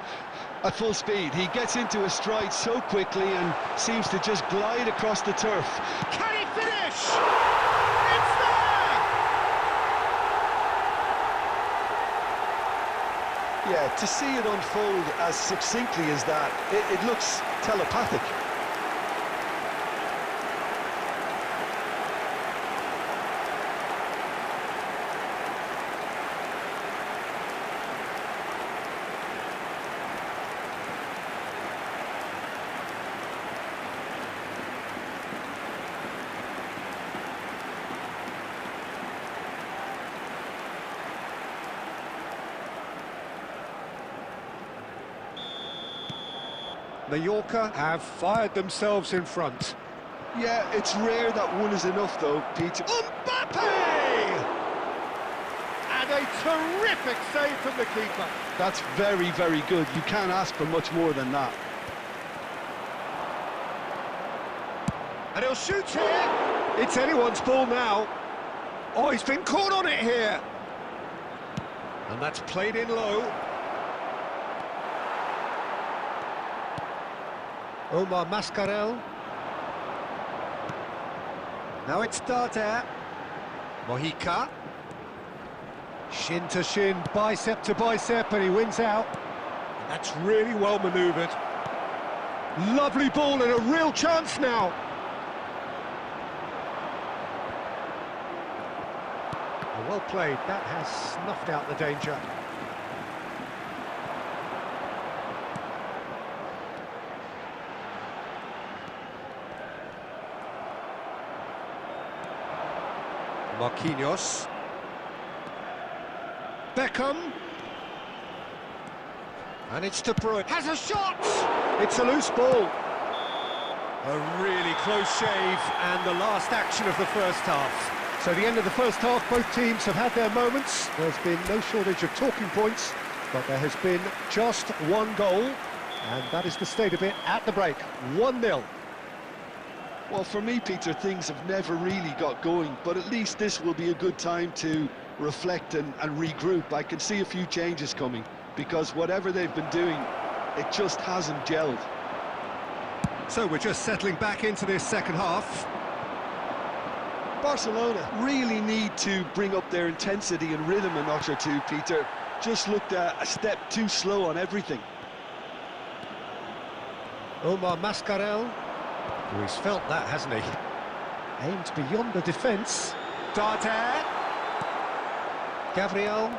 at full speed. He gets into a stride so quickly and seems to just glide across the turf. Can he finish? It's there! Yeah, to see it unfold as succinctly as that, it looks telepathic. Mallorca have fired themselves in front. Yeah, it's rare that one is enough though, Peter. Mbappe! And a terrific save from the keeper. That's very, very good. You can't ask for much more than that. And he'll shoot here. It's anyone's ball now. Oh, he's been caught on it here. And that's played in low. Omar Mascarell. Now it's Darder. Mojica. Shin to shin, bicep to bicep, and he wins out. And that's really well manoeuvred. Lovely ball and a real chance now. Well played, that has snuffed out the danger. Marquinhos. Beckham. And it's De Bruyne. Has a shot! It's a loose ball. A really close shave, and the last action of the first half. So the end of the first half, both teams have had their moments. There's been no shortage of talking points, but there has been just one goal, and that is the state of it at the break. 1-0. Well, for me, Peter, things have never really got going, but at least this will be a good time to reflect and regroup. I can see a few changes coming, because whatever they've been doing, it just hasn't gelled. So we're just settling back into this second half. Barcelona really need to bring up their intensity and rhythm a notch or two, Peter. Just looked a step too slow on everything. Omar Mascarell, he's felt that, hasn't he? Aimed beyond the defence. Darder. Gabriel.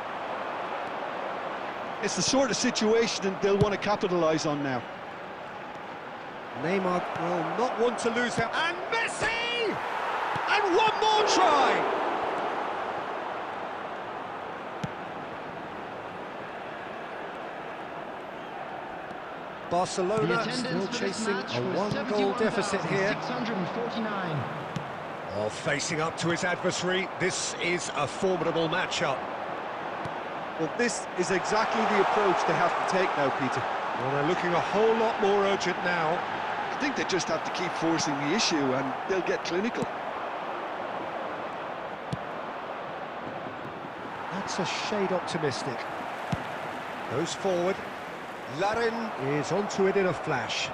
It's the sort of situation they'll want to capitalise on now. Neymar will not want to lose him. And Messi! And one more try! Barcelona still chasing a one-goal deficit here. 649. Oh, facing up to his adversary, this is a formidable matchup. Well, this is exactly the approach they have to take now, Peter. Well, they're looking a whole lot more urgent now. I think they just have to keep forcing the issue and they'll get clinical. That's a shade optimistic. Goes forward. Larin is onto it in a flash.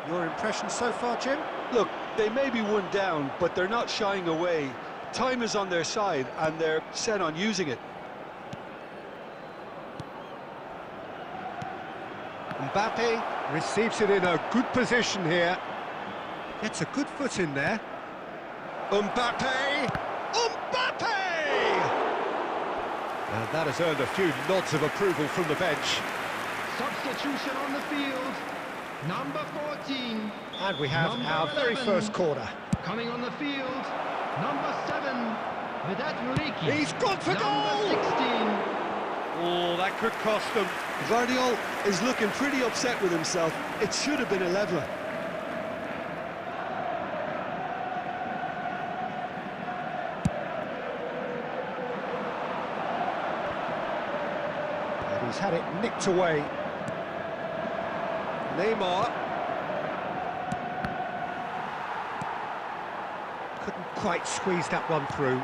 Your impression so far, Jim? Look, they may be one down, but they're not shying away. Time is on their side and they're set on using it. Mbappe receives it in a good position here. Gets a good foot in there. Mbappe! Mbappe! And that has earned a few nods of approval from the bench. Substitution on the field. Number 14. And we have Number our very 11. first corner. Coming on the field. Number 7. Vedat Muriqi. He's gone for goal! Number 16. Oh, that could cost them. Guardiola is looking pretty upset with himself. It should have been a leveller. And he's had it nicked away. Neymar. Couldn't quite squeeze that one through.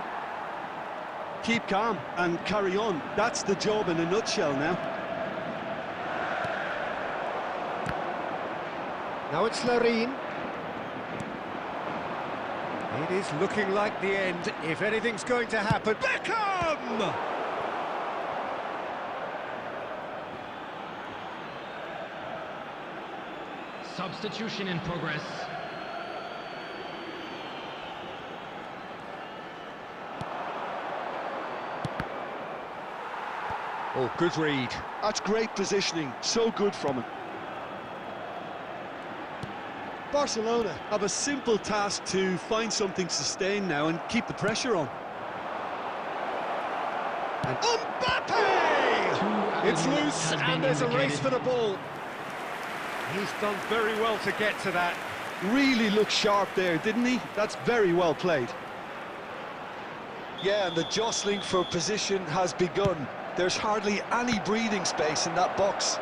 Keep calm and carry on. That's the job in a nutshell now. Now it's Larin. It is looking like the end, if anything's going to happen. Beckham! Substitution in progress. Oh, good read. That's great positioning. So good from him. Barcelona have a simple task to find something sustained now and keep the pressure on. And Mbappe! It's loose and there's a race for the ball. He's done very well to get to that. Really looked sharp there, didn't he? That's very well played. Yeah, and the jostling for position has begun. There's hardly any breathing space in that box.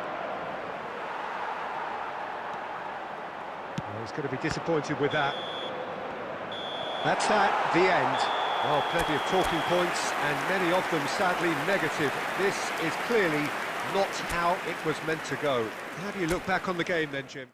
Well, he's going to be disappointed with that. That's at the end. Well, plenty of talking points, and many of them sadly negative. This is clearly not how it was meant to go. How do you look back on the game then, Jim?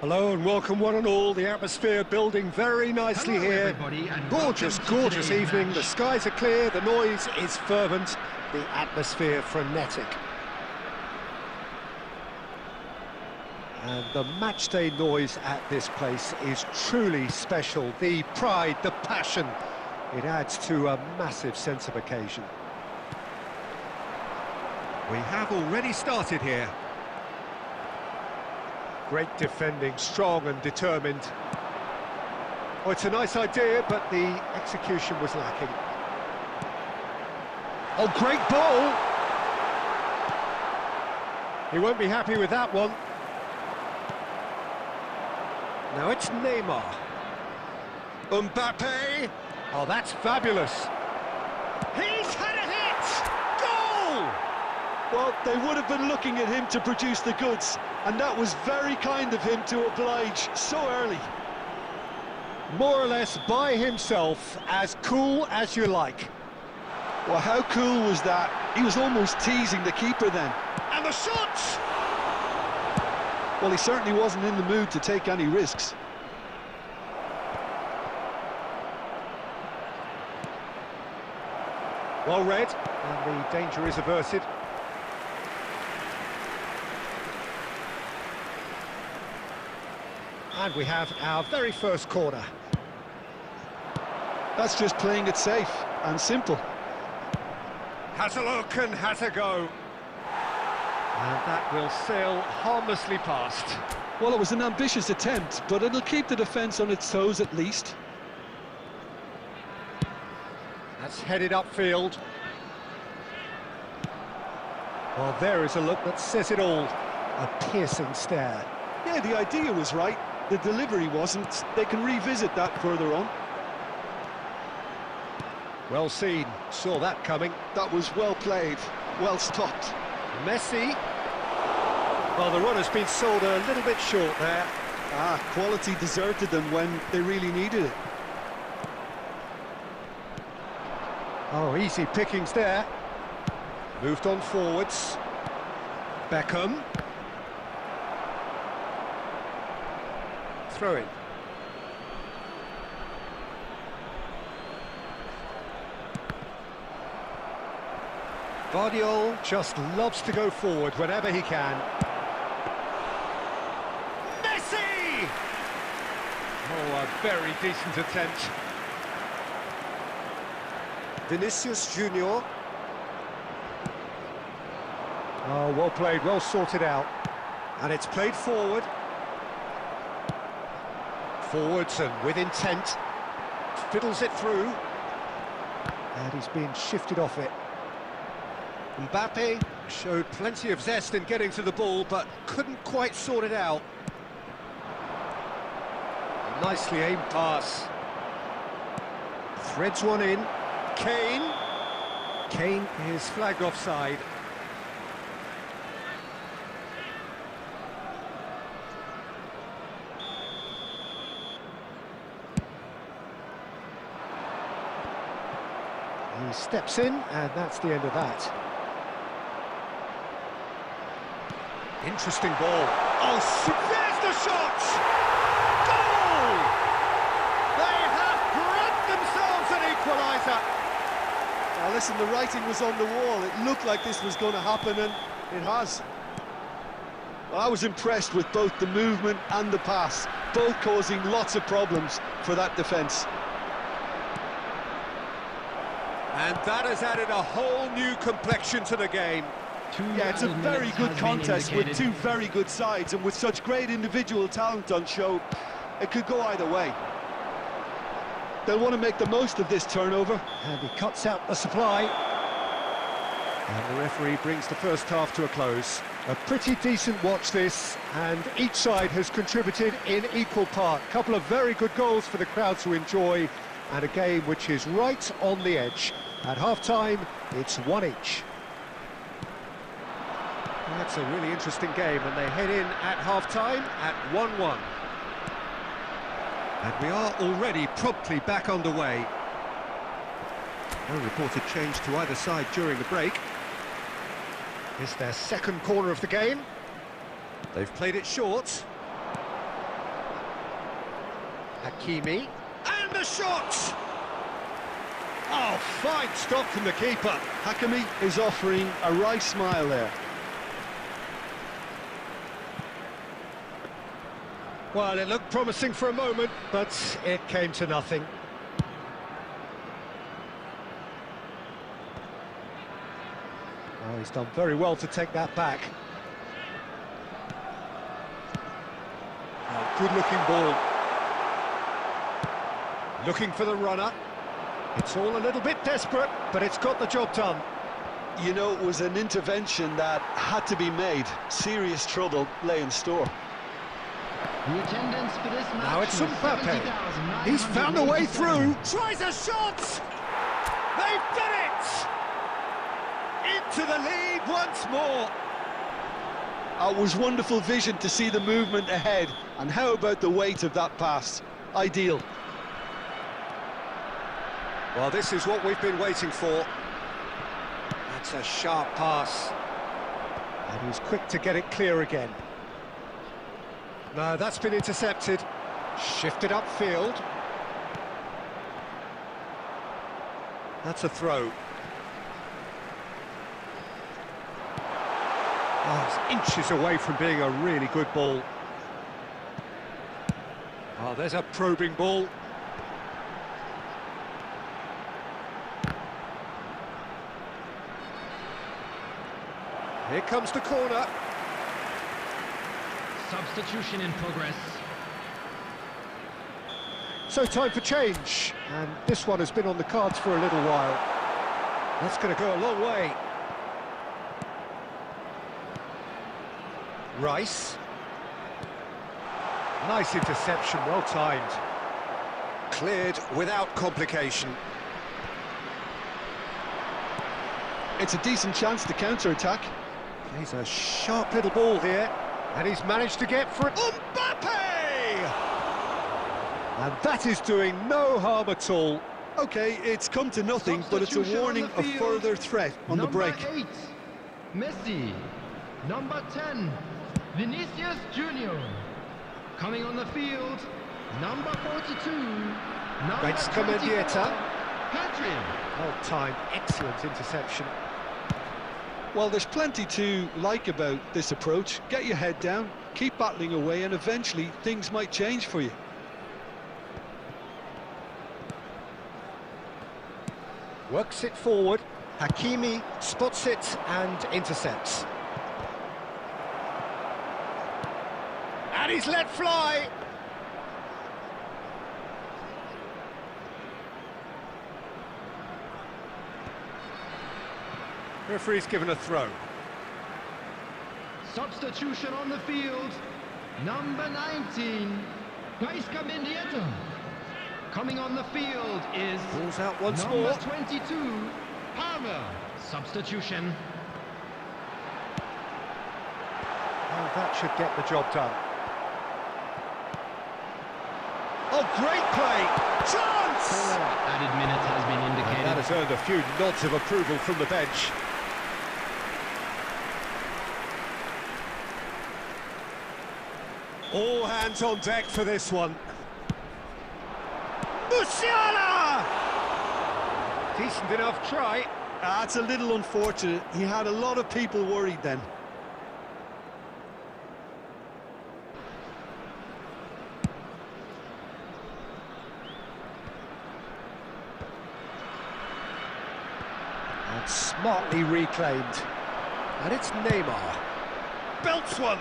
Hello and welcome one and all. The atmosphere building very nicely Hello, here. everybody, and Gorgeous, welcome to gorgeous today's evening. match. The skies are clear, the noise is fervent, the atmosphere frenetic. And the matchday noise at this place is truly special. The pride, the passion, it adds to a massive sense of occasion. We have already started here. Great defending, strong and determined. Oh, it's a nice idea, but the execution was lacking. Oh, great ball! He won't be happy with that one. Now it's Neymar. Mbappe! Oh, that's fabulous. He's had a hit! Goal! Well, they would have been looking at him to produce the goods, and that was very kind of him to oblige so early. More or less by himself, as cool as you like. Well, how cool was that? He was almost teasing the keeper then. And the shots! Well, he certainly wasn't in the mood to take any risks. Well read, and the danger is averted. And we have our very first corner. That's just playing it safe and simple. Has a look and has a go. And that will sail harmlessly past. Well, it was an ambitious attempt, but it'll keep the defence on its toes at least. That's headed upfield. Well, there is a look that says it all. A piercing stare. Yeah, the idea was right. The delivery wasn't. They can revisit that further on. Well seen. Saw that coming. That was well played, well stopped. Messi. Well, the run has been sold a little bit short there. Quality deserted them when they really needed it. Oh, easy pickings there. Moved on forwards. Beckham. Throw in. Guardiola just loves to go forward whenever he can. Messi! Oh, a very decent attempt. Vinicius Junior. Oh, well played, well sorted out. And it's played forward. Forwards and with intent. Fiddles it through. And he's being shifted off it. Mbappe showed plenty of zest in getting to the ball, but couldn't quite sort it out. A nicely aimed pass. Threads one in. Kane. Kane is flagged offside. He steps in, and that's the end of that. Interesting ball. Oh, there's the shot! Goal! They have grabbed themselves an equaliser. Now listen, the writing was on the wall. It looked like this was going to happen, and it has. Well, I was impressed with both the movement and the pass, both causing lots of problems for that defence. And that has added a whole new complexion to the game. Yeah, it's a very good contest with two very good sides, and with such great individual talent on show, it could go either way. They'll want to make the most of this turnover. And he cuts out the supply. And the referee brings the first half to a close. A pretty decent watch this, and each side has contributed in equal part. A couple of very good goals for the crowd to enjoy, and a game which is right on the edge. At half-time, it's 1 each. That's a really interesting game, and they head in at half-time at 1-1. And we are already promptly back underway. No reported change to either side during the break. It's their second corner of the game. They've played it short. Hakimi, and the shot! Oh, fine stop from the keeper. Hakimi is offering a right smile there. Well, it looked promising for a moment, but it came to nothing. Oh, he's done very well to take that back. Oh, good-looking ball. Looking for the runner. It's all a little bit desperate, but it's got the job done. You know, it was an intervention that had to be made. Serious trouble lay in store. The attendance for this match. Now it's was Mbappe. He's found a way 70,987. through. Tries a shot! They've done it! Into the lead once more. It was wonderful vision to see the movement ahead. And how about the weight of that pass? Ideal. Well, this is what we've been waiting for. That's a sharp pass. And he's quick to get it clear again. No, that's been intercepted. Shifted upfield. That's a throw. Oh, it's inches away from being a really good ball. Oh, there's a probing ball. Here comes the corner. Substitution in progress. So time for change, and this one has been on the cards for a little while. That's going to go a long way. Rice. Nice interception, well timed. Cleared without complication. It's a decent chance to counter-attack. He's a sharp little ball here, and he's managed to get for it. Mbappe! And that is doing no harm at all. Okay, it's come to nothing, but it's a warning of further threat on the break. Number 8, Messi. Number 10, Vinicius Junior. Coming on the field, number 42, number Great 24, Mendieta. Pedri. Well timed, excellent interception. Well, there's plenty to like about this approach. Get your head down, keep battling away, and eventually things might change for you. Works it forward. Hakimi spots it and intercepts. And he's let fly. Referee's given a throw. Substitution on the field, number 19, Gaisca Mendieta. Coming on the field is Ball's out once number more. 22, Palmer. Substitution. Oh, that should get the job done. Oh, great play! Chance! Added minutes has been indicated. That has earned a few nods of approval from the bench. All hands on deck for this one. Musiala! Decent enough try. That's a little unfortunate. He had a lot of people worried then. And smartly reclaimed. And it's Neymar. Belts one.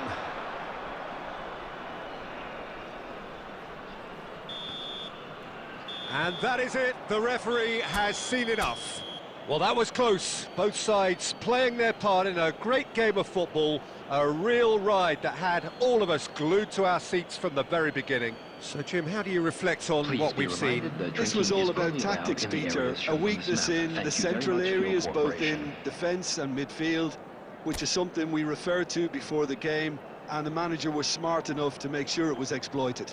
And that is it. The referee has seen enough. Well, that was close. Both sides playing their part in a great game of football. A real ride that had all of us glued to our seats from the very beginning. So, Jim, how do you reflect on what we've seen? This was all about tactics, Peter. A weakness in the central areas, both in defence and midfield, which is something we referred to before the game, and the manager was smart enough to make sure it was exploited.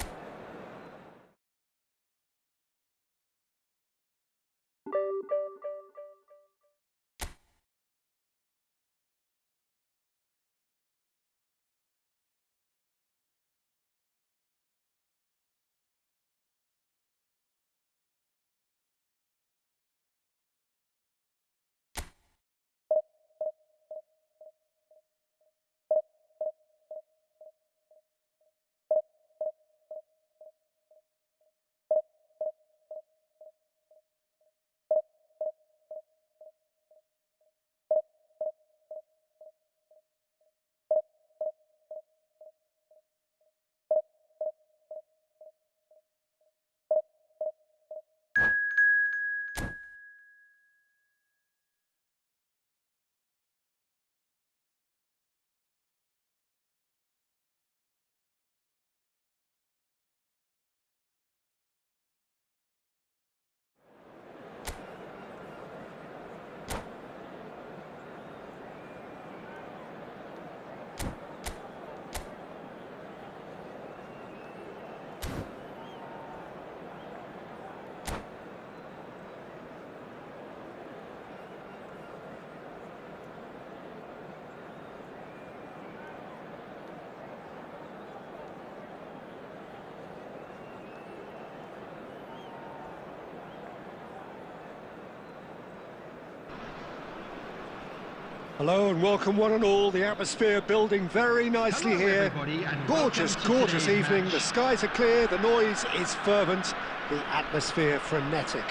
Hello and welcome one and all. The atmosphere building very nicely Hello, here. everybody, and Gorgeous, welcome to gorgeous today's evening. match. The skies are clear, the noise is fervent, the atmosphere frenetic.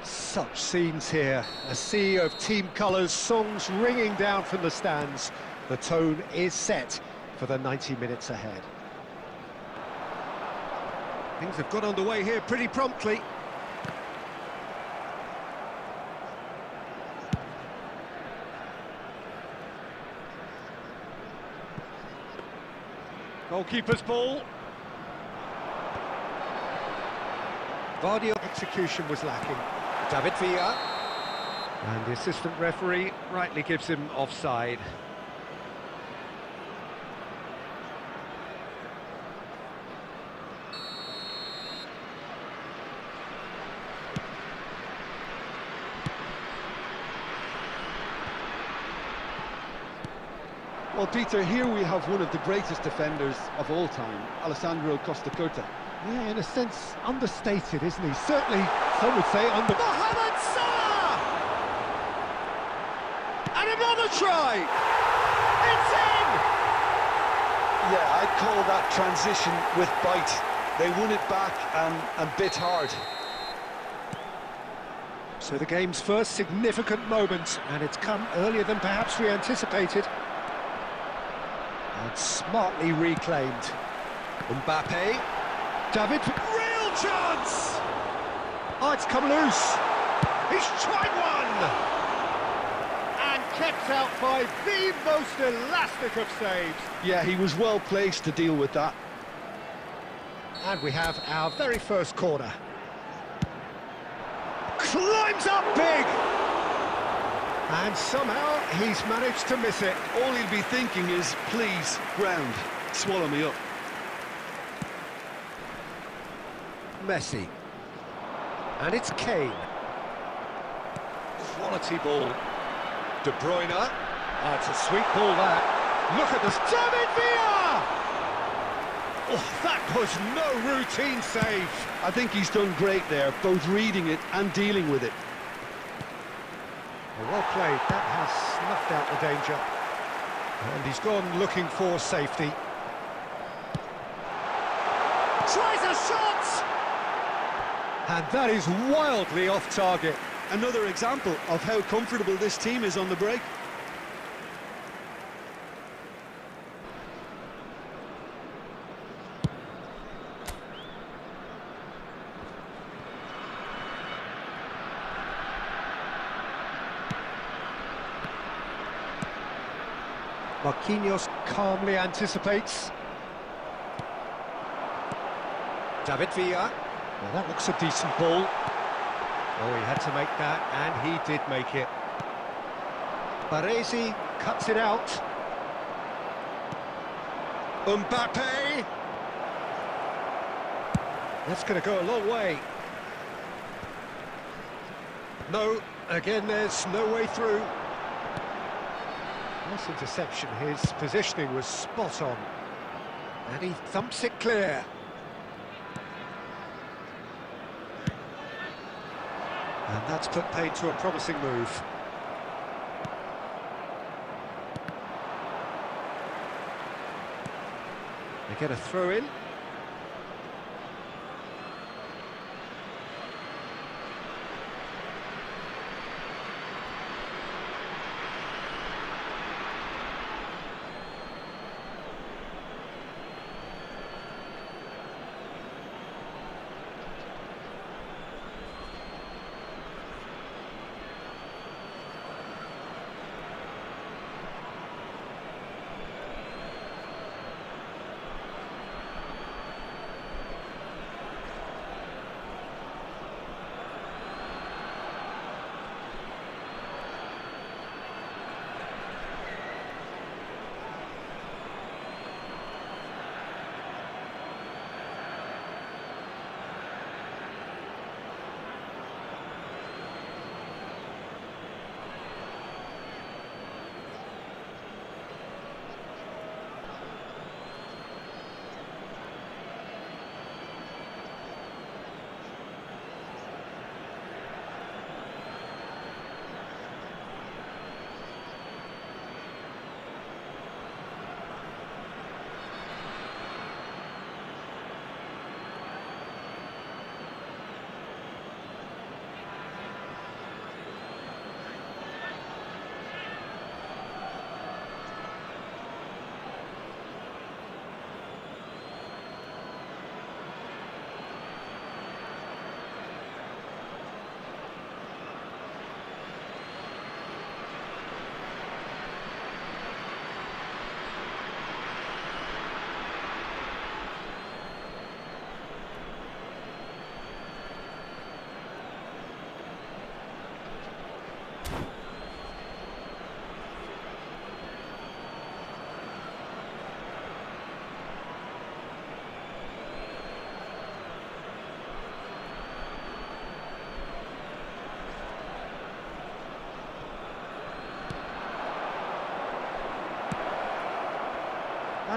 Such scenes here. A sea of team colours, songs ringing down from the stands. The tone is set for the 90 minutes ahead. Things have got underway here pretty promptly. Goalkeeper's ball. Vardy execution was lacking. David Villa. And the assistant referee rightly gives him offside. Well, Peter, here we have one of the greatest defenders of all time, Alessandro Costacurta. Yeah, in a sense, understated, isn't he? Certainly, some would say Mohamed Salah! And another try! It's in! Yeah, I'd call that transition with bite. They won it back and bit hard. So the game's first significant moment, and it's come earlier than perhaps we anticipated. And smartly reclaimed. Mbappe. David, real chance! Oh, it's come loose. He's tried one! And kept out by the most elastic of saves. Yeah, he was well placed to deal with that. And we have our very first corner. Climbs up big! And somehow he's managed to miss it. All he'll be thinking is, please, ground, swallow me up. Messi. And it's Kane. Quality ball. De Bruyne. Oh, it's a sweet ball, that. Look at this. David Villa! Oh, that was no routine save. I think he's done great there, both reading it and dealing with it. Well played. That has snuffed out the danger. And he's gone looking for safety. Tries a shot! And that is wildly off target. Another example of how comfortable this team is on the break. Marquinhos calmly anticipates. David Villa. Well, that looks a decent ball. Oh, he had to make that, and he did make it. Baresi cuts it out. Mbappe! That's going to go a long way. No, again, there's no way through. Nice interception. His positioning was spot on. And he thumps it clear. And that's put paid to a promising move. They get a throw in.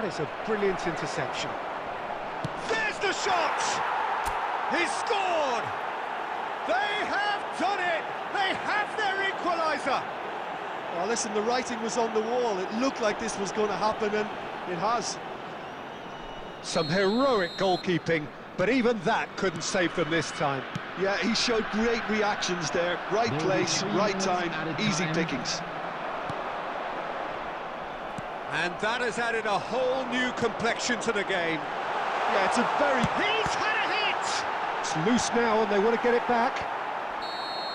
That is a brilliant interception. There's the shot! He's scored! They have done it! They have their equaliser! Well, listen, the writing was on the wall. It looked like this was going to happen, and it has. Some heroic goalkeeping, but even that couldn't save them this time. Yeah, he showed great reactions there. Right place, right time, easy pickings. And that has added a whole new complexion to the game. Yeah, it's a very... He's had a hit! It's loose now and they want to get it back.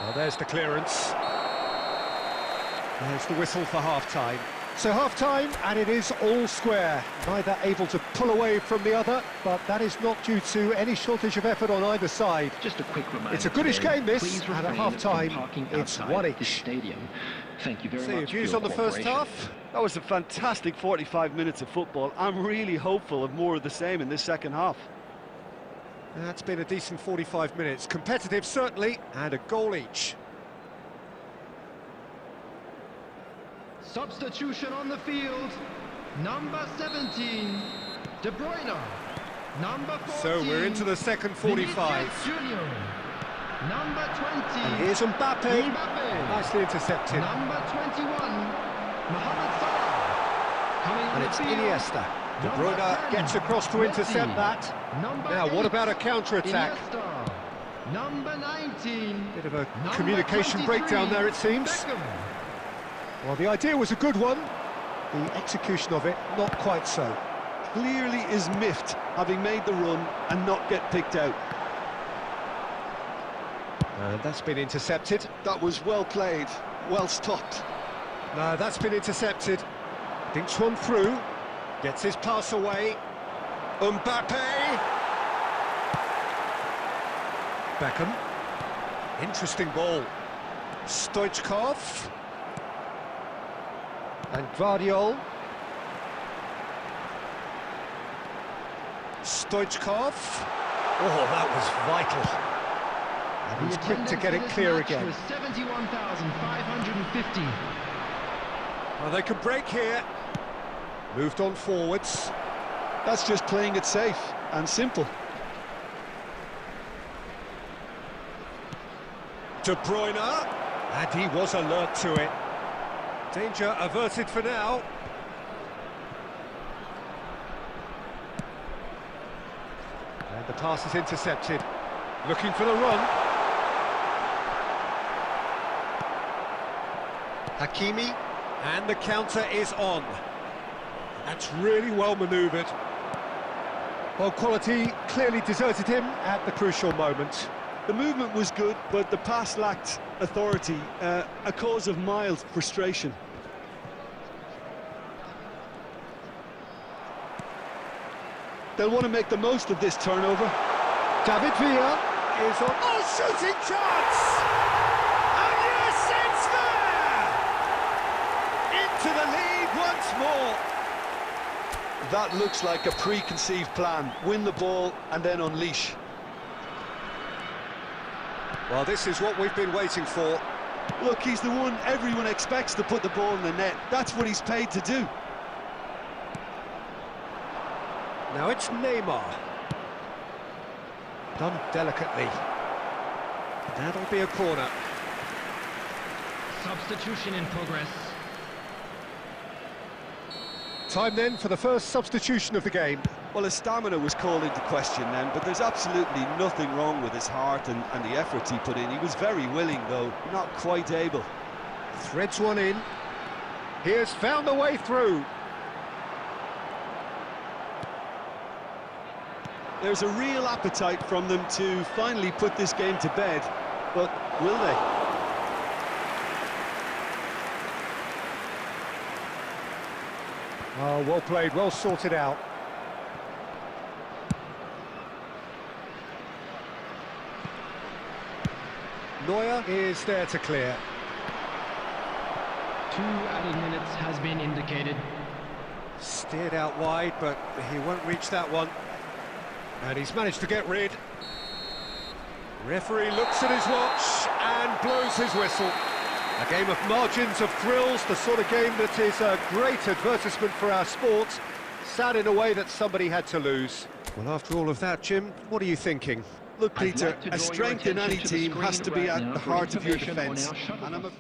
Well, there's the clearance. There's the whistle for half-time. So half-time, and it is all square. Neither able to pull away from the other, but that is not due to any shortage of effort on either side. Just a quick reminder. It's a goodish game, this, Please and at refrain half-time, from parking it's outside 1 this each. stadium. Thank you very So your much. views for on the first cooperation. half? That was a fantastic 45 minutes of football. I'm really hopeful of more of the same in this second half. That's been a decent 45 minutes. Competitive, certainly, and a goal each. Substitution on the field. Number 17, De Bruyne. Number 14. So we're into the second 45. Vinicius Junior. Number 20. And here's Mbappe. Mbappe. Nicely intercepted. Number 21, Mohamed Salah. Coming on And the it's field. Iniesta. De Number Bruyne 10, gets across to intercept Messi. that. Number Now, what 8, about a counter-attack? Iniesta. Number 19. Bit of a Number communication 23, breakdown there, it seems. Beckham. Well, the idea was a good one. The execution of it, not quite so. Clearly is miffed, having made the run and not get picked out. And that's been intercepted. That was well played, well stopped. No, that's been intercepted. Dinks one through. Gets his pass away. Mbappe! Beckham. Interesting ball. Stoichkov. And Gvardiol. Stoichkov. Oh, that was vital. And he's quick to get it clear again. Was 71,550. Well, they can break here. Moved on forwards. That's just playing it safe and simple. De Bruyne. And he was alert to it. Danger averted for now. And the pass is intercepted. Looking for the run. Hakimi. And the counter is on. That's really well manoeuvred. Well, quality clearly deserted him at the crucial moment. The movement was good, but the pass lacked authority, a cause of mild frustration. They'll want to make the most of this turnover. David Villa is on. Oh, shooting chance! And yes, it's there! Into the lead once more. That looks like a preconceived plan. Win the ball and then unleash. Well, this is what we've been waiting for. Look, he's the one everyone expects to put the ball in the net. That's what he's paid to do. Now it's Neymar. Done delicately. That'll be a corner. Substitution in progress. Time then for the first substitution of the game. Well, his stamina was called into question then, but there's absolutely nothing wrong with his heart and the efforts he put in. He was very willing, though, not quite able. Threads one in. He has found the way through. There's a real appetite from them to finally put this game to bed, but will they? Oh, well played, well sorted out. Neuer is there to clear. 2 added minutes has been indicated. Steered out wide, but he won't reach that one. And he's managed to get rid. Referee looks at his watch and blows his whistle. A game of margins, of thrills, the sort of game that is a great advertisement for our sport. sad in a way that somebody had to lose. Well, after all of that, Jim, what are you thinking? Look, I'd Peter, like to a draw your strength in any attention to the team has screen to be right at now the for heart of your information on defence. our shuttle And bus.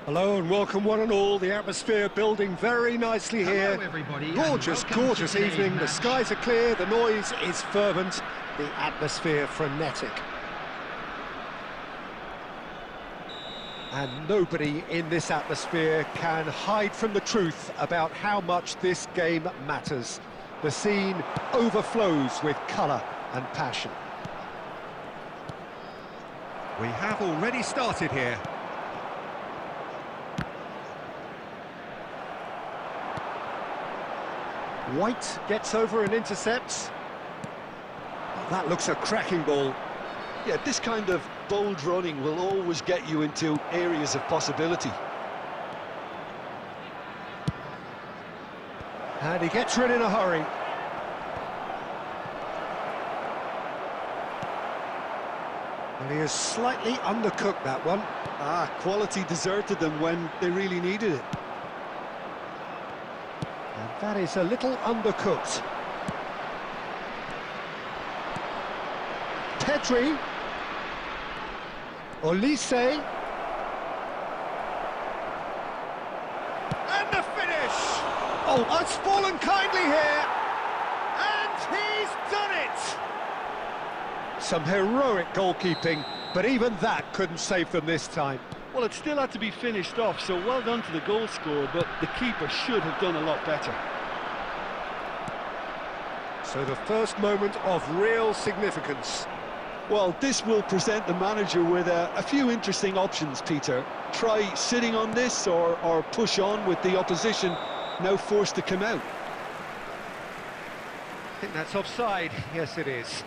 Hello and welcome one and all. The atmosphere building very nicely here. Hello, everybody, and Gorgeous, welcome to gorgeous today's evening. The match. skies are clear, the noise is fervent, the atmosphere frenetic. And nobody in this atmosphere can hide from the truth about how much this game matters. The scene overflows with colour and passion. We have already started here. White gets over and intercepts. Oh, that looks a cracking ball. yeah, this kind of bold running will always get you into areas of possibility. And he gets rid in a hurry. And he has slightly undercooked that one. Ah, quality deserted them when they really needed it. And that is a little undercooked. Pedri. Olise. And the finish! Oh, it's fallen kindly here. And he's done it! Some heroic goalkeeping, but even that couldn't save them this time. Well, it still had to be finished off, so well done to the goal scorer, but the keeper should have done a lot better. So the first moment of real significance. Well, this will present the manager with a few interesting options, Peter. Try sitting on this or push on with the opposition now forced to come out. I think that's offside. Yes, it is.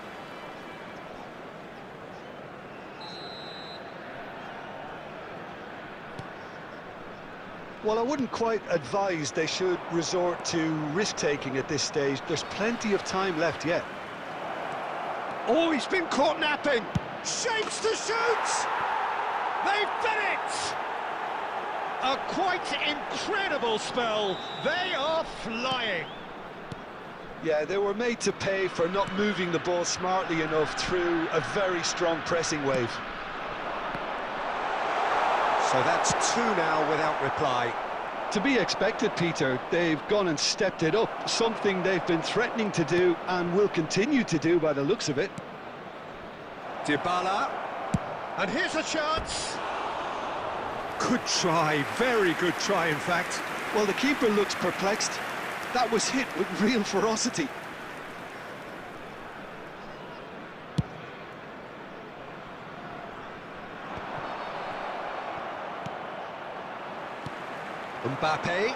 Well, I wouldn't quite advise they should resort to risk-taking at this stage. There's plenty of time left yet. Oh, he's been caught napping. Shapes to shoot! They've done it! A quite incredible spell. They are flying. Yeah, they were made to pay for not moving the ball smartly enough through a very strong pressing wave. So that's two now without reply. To be expected, Peter. They've gone and stepped it up, something they've been threatening to do and will continue to do by the looks of it. Dybala. And here's a chance. Good try, very good try, in fact. Well, the keeper looks perplexed. That was hit with real ferocity. Mbappe.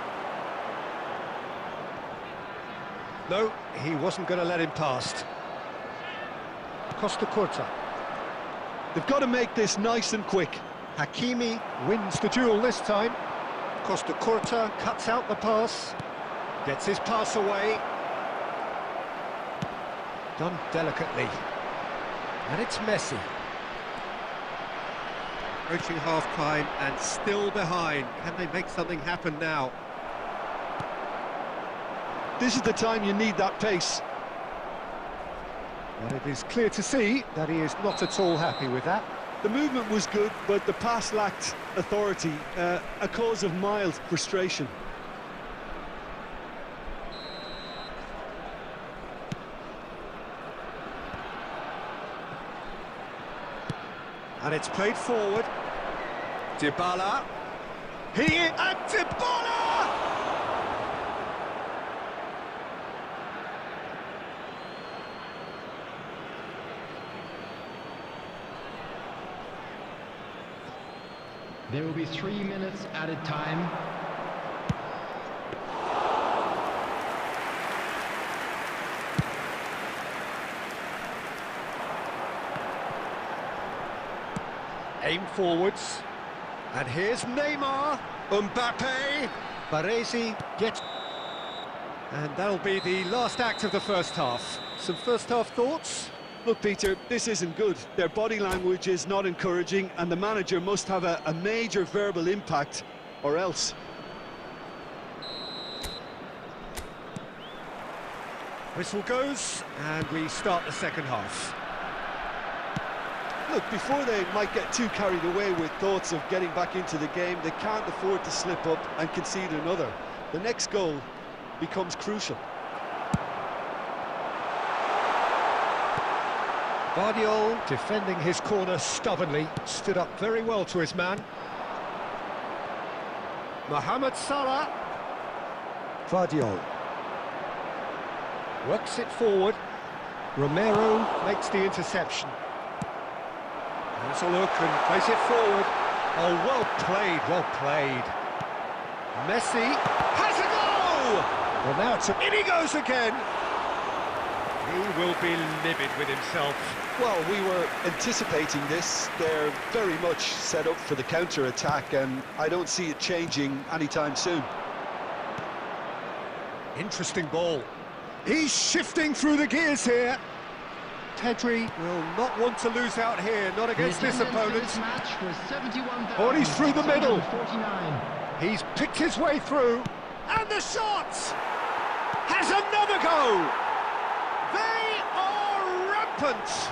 No, he wasn't going to let him past. Costa Curta. They've got to make this nice and quick. Hakimi wins the duel this time. Costa Curta cuts out the pass. Gets his pass away. Done delicately. And it's Messi. approaching half-time and still behind. Can they make something happen now? This is the time you need that pace. But it is clear to see that he is not at all happy with that. The movement was good, but the pass lacked authority, a cause of mild frustration. And it's played forward. Dybala. And Dybala! There will be 3 minutes added time. Aim forwards. And here's Neymar. Mbappe. Baresi gets... And that'll be the last act of the first half. Some first half thoughts? Look, Peter, this isn't good. Their body language is not encouraging, and the manager must have a major verbal impact, or else. Whistle goes, and we start the second half. Look, before they might get too carried away with thoughts of getting back into the game, they can't afford to slip up and concede another. The next goal becomes crucial. Guardiola, defending his corner stubbornly, stood up very well to his man. Mohamed Salah. Guardiola works it forward. Romero makes the interception. There's a look and plays it forward. Oh, well played, well played. Messi has a goal! Well, now in he goes again. He will be livid with himself. Well, we were anticipating this. They're very much set up for the counter-attack, and I don't see it changing anytime soon. Interesting ball. He's shifting through the gears here. Pedri will not want to lose out here, not against this opponent. Oh, and he's through the middle. He's picked his way through, and the shot has another go. They are rampant.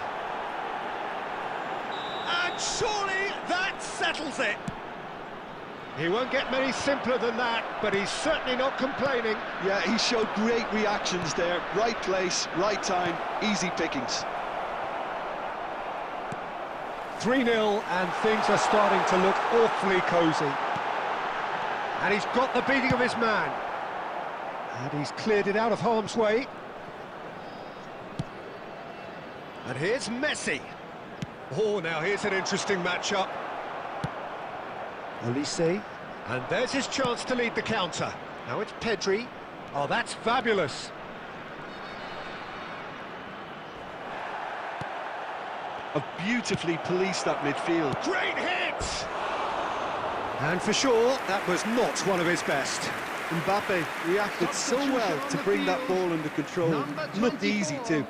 And surely that settles it. He won't get many simpler than that, but he's certainly not complaining. Yeah, he showed great reactions there. Right place, right time, easy pickings. 3-0, and things are starting to look awfully cosy. And he's got the beating of his man. And he's cleared it out of harm's way. And here's Messi. Oh, now here's an interesting matchup. Olise, and there's his chance to lead the counter. Now it's Pedri. Oh, that's fabulous. Have beautifully policed that midfield. Great hit! And for sure, that was not one of his best. Mbappe reacted so well to bring that ball under control. Looked easy too.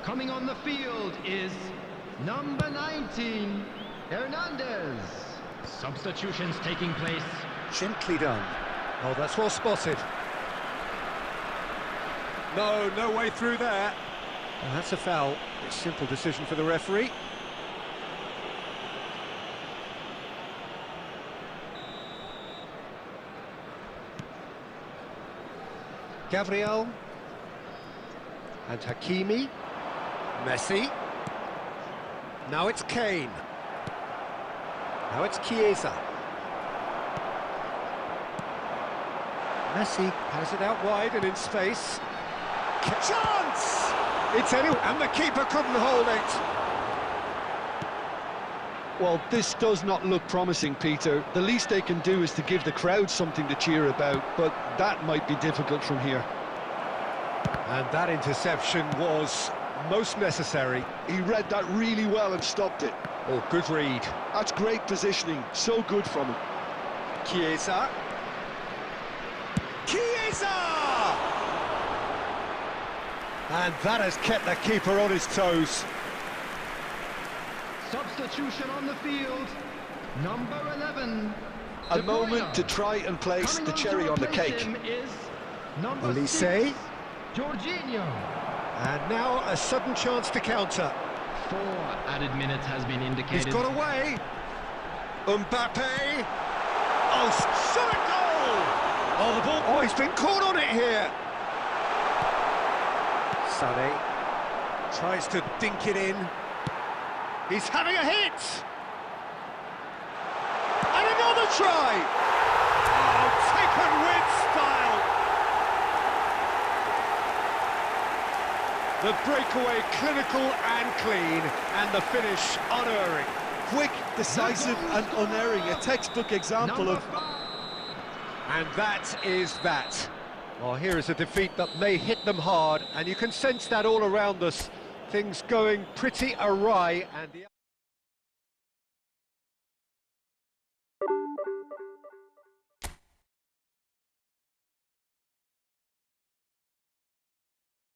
Coming on the field is number 19, Hernandez. Substitutions taking place. Gently done. Oh, that's well spotted. No way through there. And that's a foul. A simple decision for the referee. Gabriel. And Hakimi. Messi. Now it's Kane. Now it's Chiesa. Messi has it out wide and in space. Chance! It's anyway, and the keeper couldn't hold it. Well, this does not look promising, Peter. The least they can do is to give the crowd something to cheer about, but that might be difficult from here. And that interception was most necessary. He read that really well and stopped it. Oh, good read. That's great positioning, so good from him. Chiesa. And that has kept the keeper on his toes. Substitution on the field. Number 11. A De Bruyne. moment to try and place Coming the on cherry to on the replace cake. him is number Olise. 6, Jorginho. And now a sudden chance to counter. 4 added minutes has been He's indicated. got away. Mbappe. Oh, solid goal! Oh, the ball. Oh, he's been caught on it here. Sané tries to dink it in. He's having a hit. And another try. Oh, taken with style. The breakaway clinical and clean, and the finish unerring. Quick, decisive and unerring, a textbook example Number of... 5. And that is that. Well, here is a defeat that may hit them hard, and you can sense that all around us. Things going pretty awry, and the...